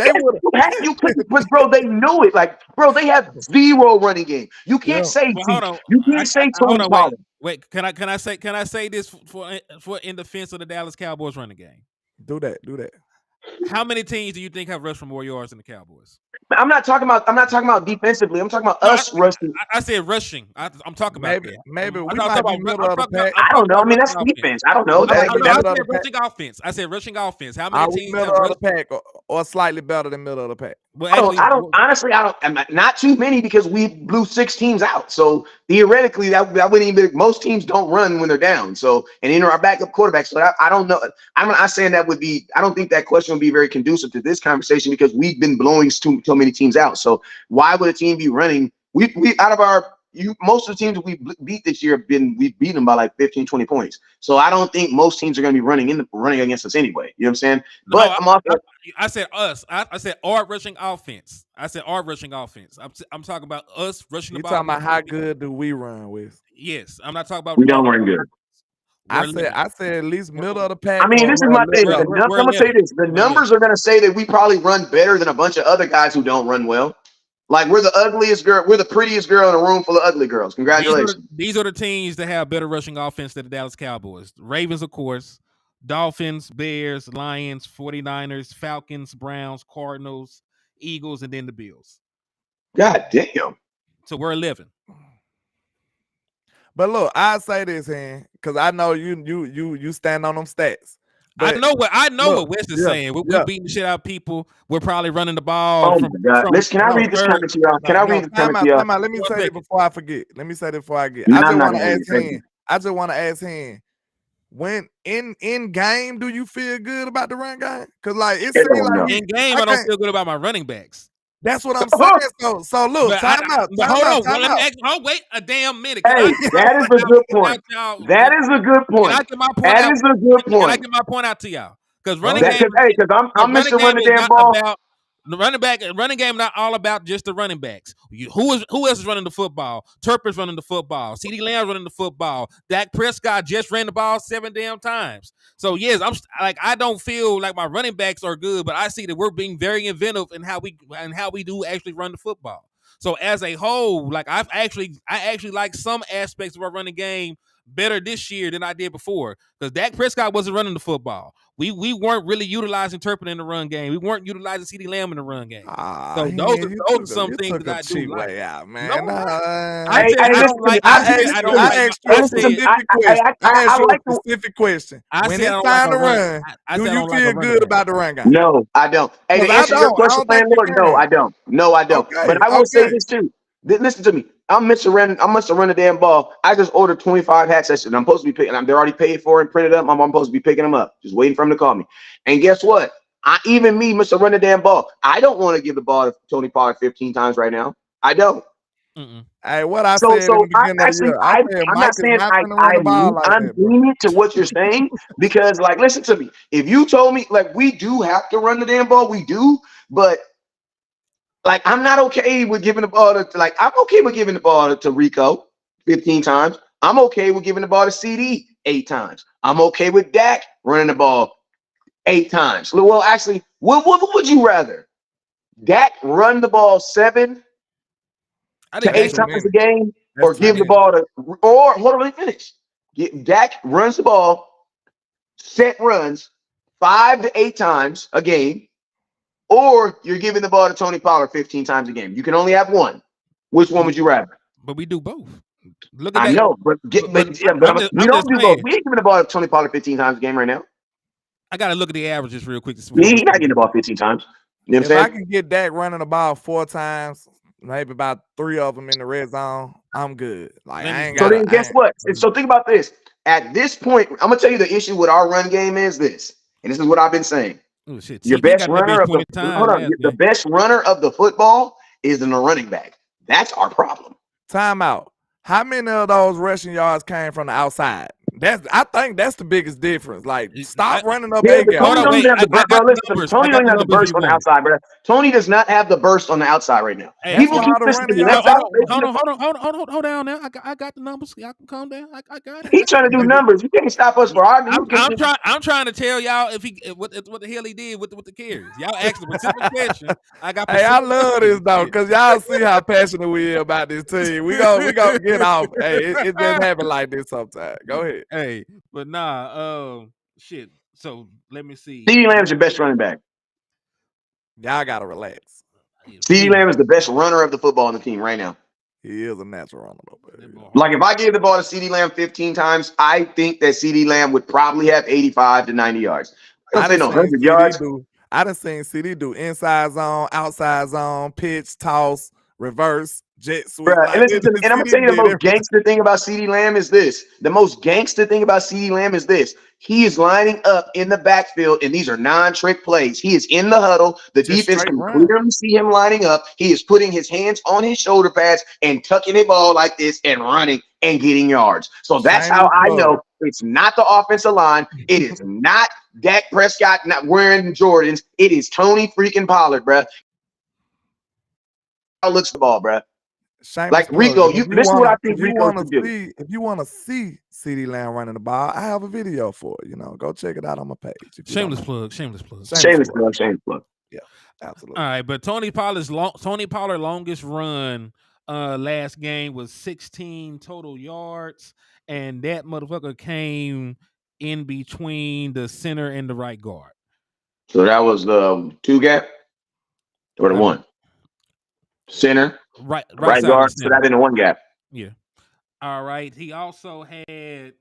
You couldn't, but bro, they knew it. Like, bro, they have zero running game. You can't say. Hold on. You can't say Tony Pollard. Wait, can I say this for in defense of the Dallas Cowboys running game? Do that. How many teams do you think have rushed for more yards than the Cowboys? I'm not talking about defensively. I'm talking about us rushing. I said rushing. I'm talking about maybe we might be middle of the pack. I don't know. I mean, that's defense. I don't know. I said rushing offense. I said rushing offense. How many teams middle of the pack or slightly better than middle of the pack? Well, I don't honestly. Not too many, because we blew 6 teams out. So theoretically, that wouldn't even. Most teams don't run when they're down. So, and in our backup quarterback. So I don't know. I'm not saying that would be. I don't think that question would be very conducive to this conversation, because we've been blowing so many teams out. So why would a team be running? We out of our. Most of the teams we beat this year we've beaten them by like 15, 20 points. So I don't think most teams are going to be running against us anyway. You know what I'm saying? But I said us. I said our rushing offense. I said our rushing offense. I'm talking about us rushing the ball. You're talking about how good do we run with? Yes, I'm not talking about. We don't run good. I said at least middle of the pack. I mean, this is my thing. I'm going to say this. The numbers are going to say that we probably run better than a bunch of other guys who don't run well. Like, we're the ugliest girl. We're the prettiest girl in a room full of ugly girls. Congratulations. These are the teams that have better rushing offense than the Dallas Cowboys. Ravens, of course. Dolphins, Bears, Lions, 49ers, Falcons, Browns, Cardinals, Eagles, and then the Bills. God damn. So we're 11. But look, I say this, because I know you stand on them stats. But I know what Wes is saying. We're beating the shit out of people. We're probably running the ball. Oh my God. Listen, can I read this comment to y'all? Can I read this comment to y'all? Let me say it before I forget. I just want to ask him, when in game, do you feel good about the run game? Because like it seems like in game, I don't feel good about my running backs. That's what I'm saying. So look, time out. Wait a damn minute. That is a good point. That is a good point. Can I get my point that out? Is a good point. Can I get my point out to y'all? Because running game, because I'm Mr. Run the damn ball. The running game not all about just the running backs. Who else is running the football? Turpin's running the football. CeeDee Lamb's running the football. Dak Prescott just ran the ball 7 damn times. So yes, I don't feel like my running backs are good, but I see that we're being very inventive in how we do actually run the football. So as a whole, like I actually like some aspects of our running game better this year than I did before, because Dak Prescott wasn't running the football. We weren't really utilizing Turpin in the run game. We weren't utilizing CeeDee Lamb in the run game. So those are some things that I do like. Out, man. I asked a specific question. When it's time to run, do you feel good about the run game? No, I don't. Hey, to answer your question, LandLord, no, I don't. No, I don't. But I will say this too. Listen to me. I'm Mr. Run the damn ball. I just ordered 25 hats. And I'm supposed to be picking them. They're already paid for and printed up. I'm supposed to be picking them up. Just waiting for him to call me. And guess what? Even me, Mr. Run the damn ball, I don't want to give the ball to Tony Pollard 15 times right now. I don't. Hey, what I said in the beginning of the year, I'm not saying I'm lenient to what you're saying, because, like, listen to me. If you told me, like, we do have to run the damn ball, we do, but like, I'm not okay with giving the ball to, I'm okay with giving the ball to Rico 15 times. I'm okay with giving the ball to CD 8 times. I'm okay with Dak running the ball 8 times. Well, actually, what would you rather? Dak run the ball 7 to 8 times a game, or give the ball to, or hold on, let me finish. Dak runs the ball, set runs 5 to 8 times a game, or you're giving the ball to Tony Pollard 15 times a game. You can only have one. Which one would you rather? But we do both. Look at I that. know, but we I'm don't just do saying. both. We ain't giving the ball to Tony Pollard 15 times a game right now. I gotta look at the averages real quick. He's not getting the ball 15 times. You know what I'm saying? If I can get Dak running the ball 4 times, maybe about 3 of them in the red zone, I'm good. Like I ain't got. So then, guess what? So think about this. At this point, I'm gonna tell you the issue with our run game is this, and this is what I've been saying. Oh shit! Your best runner of the best runner of the football is in the running back. That's our problem. Timeout. How many of those rushing yards came from the outside? I think that's the biggest difference. Like, stop running up A gap. Tony don't have the burst on the outside, bro. Tony does not have the burst on the outside right now. Hey, people keep listening to me. Hold down now. I got the numbers. Y'all can calm down. I got it. He's trying to do numbers. You can't stop us for our. I'm trying to tell y'all what the hell he did with the carries. Y'all asked a specific question. Hey, I love this though, because y'all see how passionate we are about this team. We gonna get off. Hey, it just happen like this sometimes. Go ahead. Hey, but shit. So let me see. CeeDee Lamb's your best running back. Y'all gotta relax. CeeDee Lamb is the best runner of the football on the team right now. He is a natural runner. Like if I gave the ball to CeeDee Lamb 15 times, I think that CeeDee Lamb would probably have 85 to 90 yards. I don't say no 100 yards. I done seen CD do inside zone, outside zone, pitch, toss, reverse, jet sweep. Bruh, and I'm gonna tell you the most gangster thing about CeeDee Lamb is this. The most gangster thing about CeeDee Lamb is this. He is lining up in the backfield, and these are non-trick plays. He is in the huddle. The defense can clearly see him lining up. He is putting his hands on his shoulder pads and tucking the ball like this and running and getting yards. So that's how I know it's not the offensive line. It is not Dak Prescott not wearing Jordans. It is Tony freaking Pollard, bruh. How looks the ball, bruh? Like Rico, this is what I think Rico should do. If you want to see CeeDee Lamb running the ball, I have a video for it. Go check it out on my page. Shameless plug. Yeah, absolutely. All right, but Tony Pollard's longest run last game was 16 total yards, and that motherfucker came in between the center and the right guard. So that was the 2 gap or the 1 center. Right guard, so that in the 1 gap. Yeah. All right. He also had,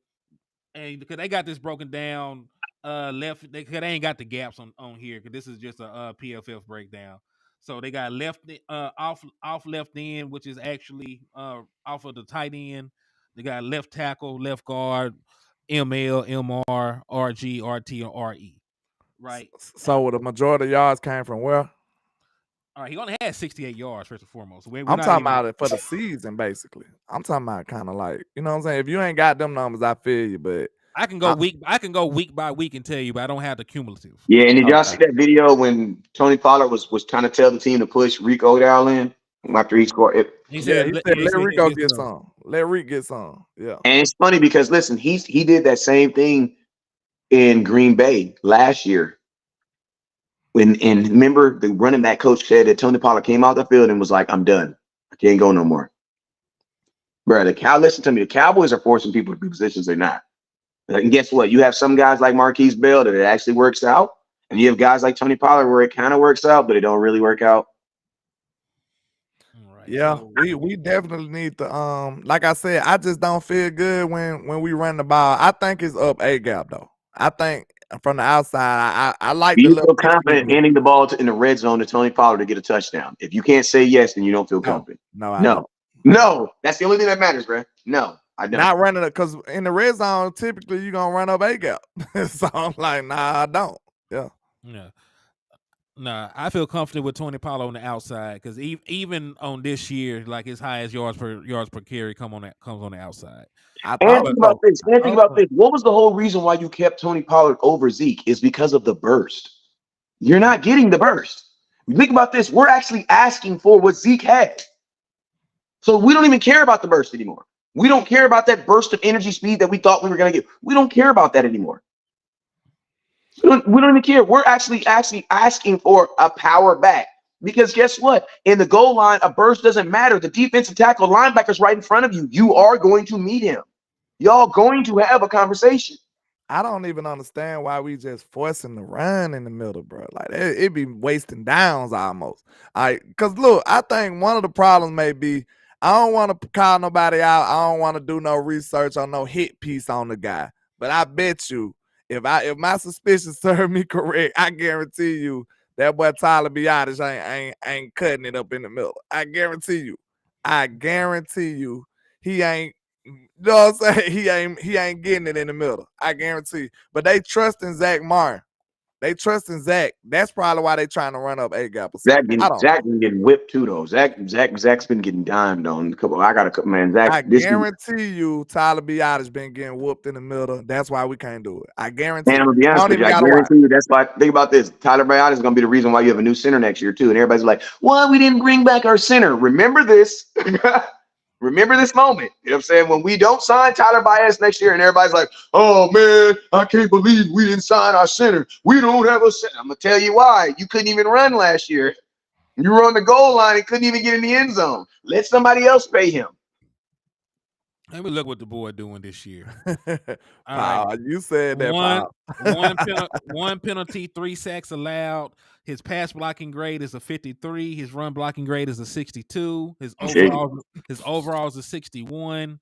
and because they got this broken down, left. They ain't got the gaps on here because this is just a PFF breakdown. So they got left off left end, which is actually off of the tight end. They got left tackle, left guard, ML, MR, RG, RT, or RE. Right. So the majority of yards came from where? All right, he only had 68 yards first and foremost. I'm talking about it for the season, basically. I'm talking about kind of like, you know what I'm saying? If you ain't got them numbers, I feel you, but I can go week by week and tell you, but I don't have the cumulative. Yeah, and did y'all see that video when Tony Pollard was trying to tell the team to push Rico down in after he scored? He said let Rico get some. Let Rick get some. Yeah. And it's funny because listen, he did that same thing in Green Bay last year. And remember, the running back coach said that Tony Pollard came out the field and was like, "I'm done. I can't go no more." Bro, listen to me. The Cowboys are forcing people to be positions they're not. And guess what? You have some guys like Marquise Bell that it actually works out, and you have guys like Tony Pollard where it kind of works out, but it don't really work out. Right. Yeah, we definitely need to. Like I said, I just don't feel good when we run the ball. I think it's up A gap though. I think. From the outside, I like to feel confident handing the ball in the red zone to Tony Pollard to get a touchdown. If you can't say yes, then you don't feel confident. No. That's the only thing that matters, bro. No, I don't. Not running it because in the red zone, typically you're gonna run up A gap. So I'm like, nah, I don't. Yeah. Nah, I feel confident with Tony Pollard on the outside because even on this year, like his highest yards per carry comes on the outside. And think about this. What was the whole reason why you kept Tony Pollard over Zeke? Is because of the burst. You're not getting the burst. Think about this. We're actually asking for what Zeke had. So we don't even care about the burst anymore. We don't care about that burst of energy speed that we thought we were going to get. We don't care about that anymore. We don't even care. We're actually asking for a power back. Because guess what? In the goal line, a burst doesn't matter. The defensive tackle linebacker's right in front of you. You are going to meet him. Y'all going to have a conversation. I don't even understand why we just forcing the run in the middle, bro. Like it be wasting downs almost. Cause look, I think one of the problems may be I don't want to call nobody out. I don't want to do no research on no hit piece on the guy. But I bet you, if my suspicions serve me correct, I guarantee you that boy Tyler Biotis ain't cutting it up in the middle. I guarantee you. He ain't. You know what I'm saying? He ain't getting it in the middle. I guarantee. But they trust in Zach Martin. They trust in Zach. That's probably why they trying to run up A-gap. Zach been getting whipped too though. Zach's been getting dimed on a couple. I guarantee you Tyler Biotis been getting whooped in the middle. That's why we can't do it. I guarantee. Man, I'm gonna be honest with you. I guarantee you that's why. Think about this. Tyler Biotis is gonna be the reason why you have a new center next year too. And everybody's like, "Why we didn't bring back our center?" Remember this. Remember this moment. You know what I'm saying? When we don't sign Tyler Biotis next year, and everybody's like, "Oh man, I can't believe we didn't sign our center. We don't have a center." I'm gonna tell you why. You couldn't even run last year. You were on the goal line and couldn't even get in the end zone. Let somebody else pay him. Let me look what the boy doing this year. Right. You said that. One penalty, 3 sacks allowed. His pass blocking grade is a 53. His run blocking grade is a 62. His overall is a 61.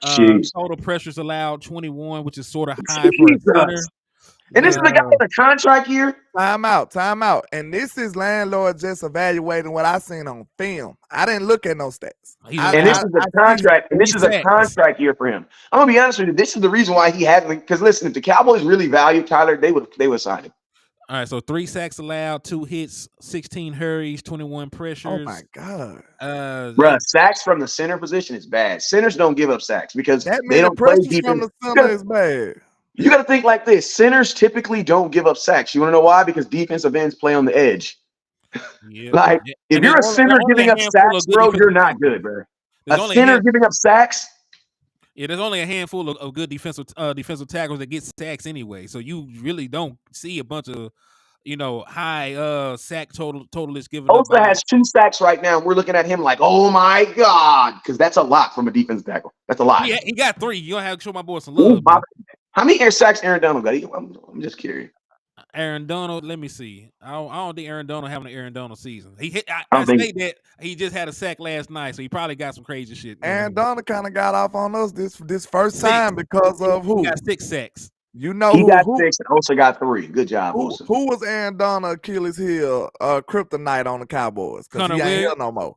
Total pressures allowed 21, which is sort of high for a center. And this is the guy in a contract year. Time out. And this is LandLord just evaluating what I seen on film. I didn't look at no stats. This is a contract year for him. I'm gonna be honest with you. This is the reason why he hasn't. Because listen, if the Cowboys really value Tyler, they would sign him. All right, so 3 sacks allowed, 2 hits, 16 hurries, 21 pressures. Oh my god, bruh, sacks from the center position is bad. Centers don't give up sacks because they don't play defense. From the center is bad. You got to think like this. Centers typically don't give up sacks. You want to know why? Because defensive ends play on the edge. Yeah. Like, if you're a center giving up sacks, bro, you're not good, bro. A center giving up sacks. Yeah, there's only a handful of good defensive tackles that get sacks anyway. So you really don't see a bunch of, high sack totalists giving up. Osa has 2 sacks right now. And we're looking at him like, oh my god, because that's a lot from a defensive tackle. That's a lot. Yeah, he got 3. You don't have to show my boy some love. How many air sacks Aaron Donald got? I'm just curious. Aaron Donald, let me see. I don't think Aaron Donald having an Aaron Donald season. I say that he just had a sack last night, so he probably got some crazy shit. Aaron Donald kind of got off on us this first time because of who? He got 6 sacks. He got 6 and Osa got 3. Good job, Osa. Who was Aaron Donald Achilles heel kryptonite on the Cowboys? Because he ain't here no more.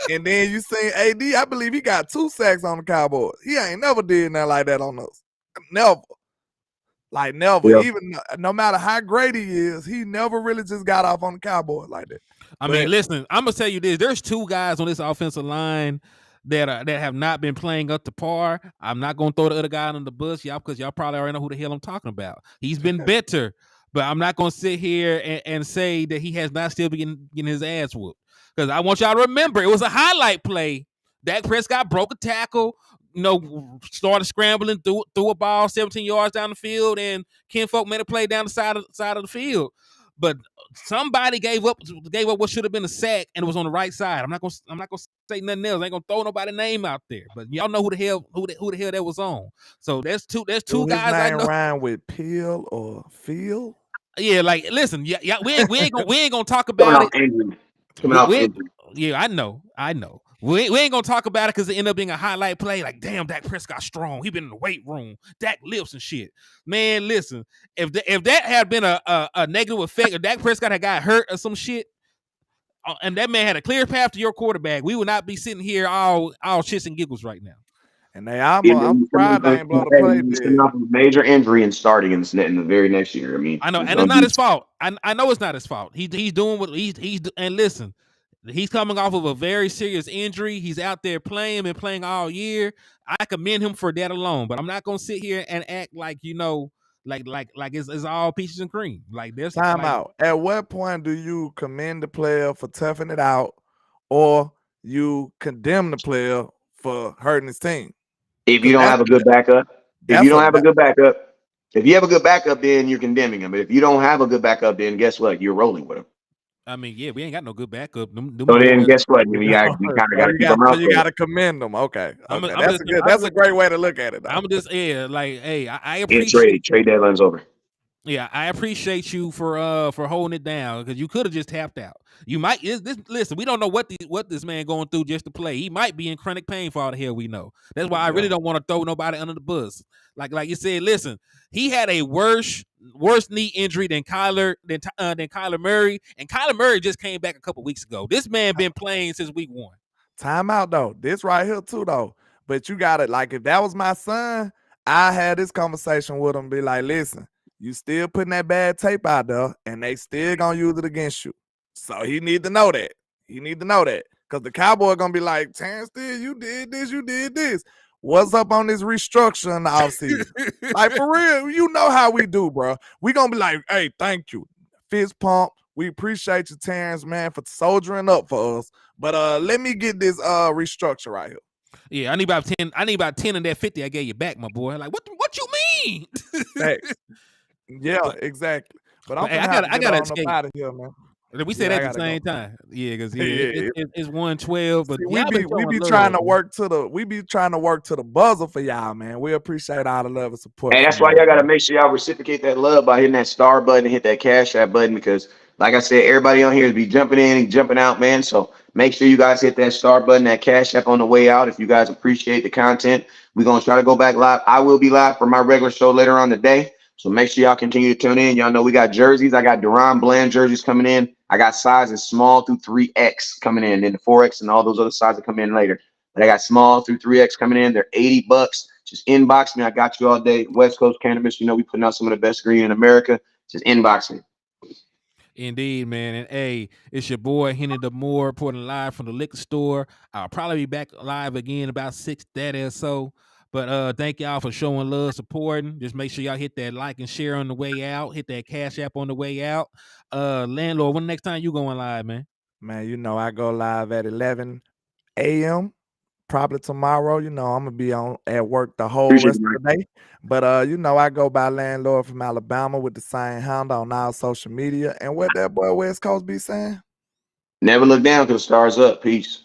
And then you seen AD, I believe he got 2 sacks on the Cowboys. He ain't never did nothing like that on us. Never. Like never. Yep. Even no matter how great he is, he never really just got off on the Cowboys like that. I mean, listen, I'm gonna tell you this: there's 2 guys on this offensive line that have not been playing up to par. I'm not gonna throw the other guy on the bus, y'all, because y'all probably already know who the hell I'm talking about. He's been better, but I'm not gonna sit here and say that he has not still been getting his ass whooped. Because I want y'all to remember, it was a highlight play. Dak Prescott broke a tackle. Started scrambling, threw a ball 17 yards down the field, and Ken Folk made a play down the side of the field. But somebody gave up what should have been a sack, and it was on the right side. I'm not gonna say nothing else. I ain't gonna throw nobody's name out there. But y'all know who the hell that was on. So there's two guys I know. Rhyme with Peel or Phil. Yeah, like listen, yeah, we ain't gonna talk about it. Yeah, I know. We ain't gonna talk about it because it ended up being a highlight play. Like, damn, Dak Prescott strong. He been in the weight room. Dak lifts and shit. Man, listen, if that had been a negative effect, if Dak Prescott had got hurt or some shit, and that man had a clear path to your quarterback, we would not be sitting here all shits and giggles right now. And I'm surprised they ain't blown the play. He's coming off a major injury and starting in the very next year. I mean, I know, and it's not his fault. I know it's not his fault. He's doing what he's and listen. He's coming off of a very serious injury. He's out there playing all year. I commend him for that alone, but I'm not gonna sit here and act like like it's all peaches and cream. Like there's time out. At what point do you commend the player for toughing it out, or you condemn the player for hurting his team? If you don't have a good backup, if you have a good backup, then you're condemning him. But if you don't have a good backup, then guess what? You're rolling with him. I mean, yeah, we ain't got no good backup. Them So then, boys. guess what? We kind of got to keep them out you there. got to commend them. Okay, I'm okay, just, that's a great way to look at it. Though. I'm just like, hey, I Yeah, appreciate trade deadline's over. Yeah, I appreciate you for holding it down because you could have just tapped out. You might listen. We don't know what this man going through just to play. He might be in chronic pain for all the hell we know. That's why I really don't want to throw nobody under the bus. Like you said, listen, he had a worse knee injury than Kyler Murray, and Kyler Murray just came back a couple weeks ago. This man been playing since week 1. Time out though. This right here too though. But you got it. Like if that was my son, I had this conversation with him. Be like, listen, you still putting that bad tape out there, and they still gonna use it against you. So he need to know that. He need to know that because the Cowboy gonna be like, Terrence, you did this, you did this. What's up on this restructure in the offseason? Like for real, you know how we do, bro. We gonna be like, hey, thank you, fist pump. We appreciate you, Terrence, man, for soldiering up for us. But let me get this restructure right here. Yeah, I need about 10. I need about 10 of that 50 I gave you back, my boy. Like, what you mean? Thanks. Yeah, exactly. But I'm I gotta escape out of here, man. We said at the same time. Yeah, because it's 112. But see, we be trying to work to the buzzer for y'all, man. We appreciate all the love and support. And that's why y'all gotta make sure y'all reciprocate that love by hitting that star button and hit that Cash App button because, like I said, everybody on here is be jumping in and jumping out, man. So make sure you guys hit that star button, that Cash App on the way out. If you guys appreciate the content, we're gonna try to go back live. I will be live for my regular show later on today. So make sure y'all continue to tune in. Y'all know we got jerseys. I got Deron Bland jerseys coming in. I got sizes small through 3X coming in, and the 4X and all those other sizes come in later. But I got small through 3X coming in. They're $80. Just inbox me. I got you all day. West Coast Cannabis. You know we putting out some of the best green in America. Just inbox me. Indeed, man. And hey, it's your boy Henny the Moore reporting live from the liquor store. I'll probably be back live again about 6:30 or so. But thank y'all for showing love, supporting. Just make sure y'all hit that like and share on the way out. Hit that Cash App on the way out. Landlord, when the next time you going live, man? Man, you know I go live at 11 a.m. Probably tomorrow. You know I'm gonna be at work the whole rest of the day. But you know I go by Landlord from Alabama with the same handle on all social media. And what that boy West Coast be saying? Never look down because the stars up. Peace.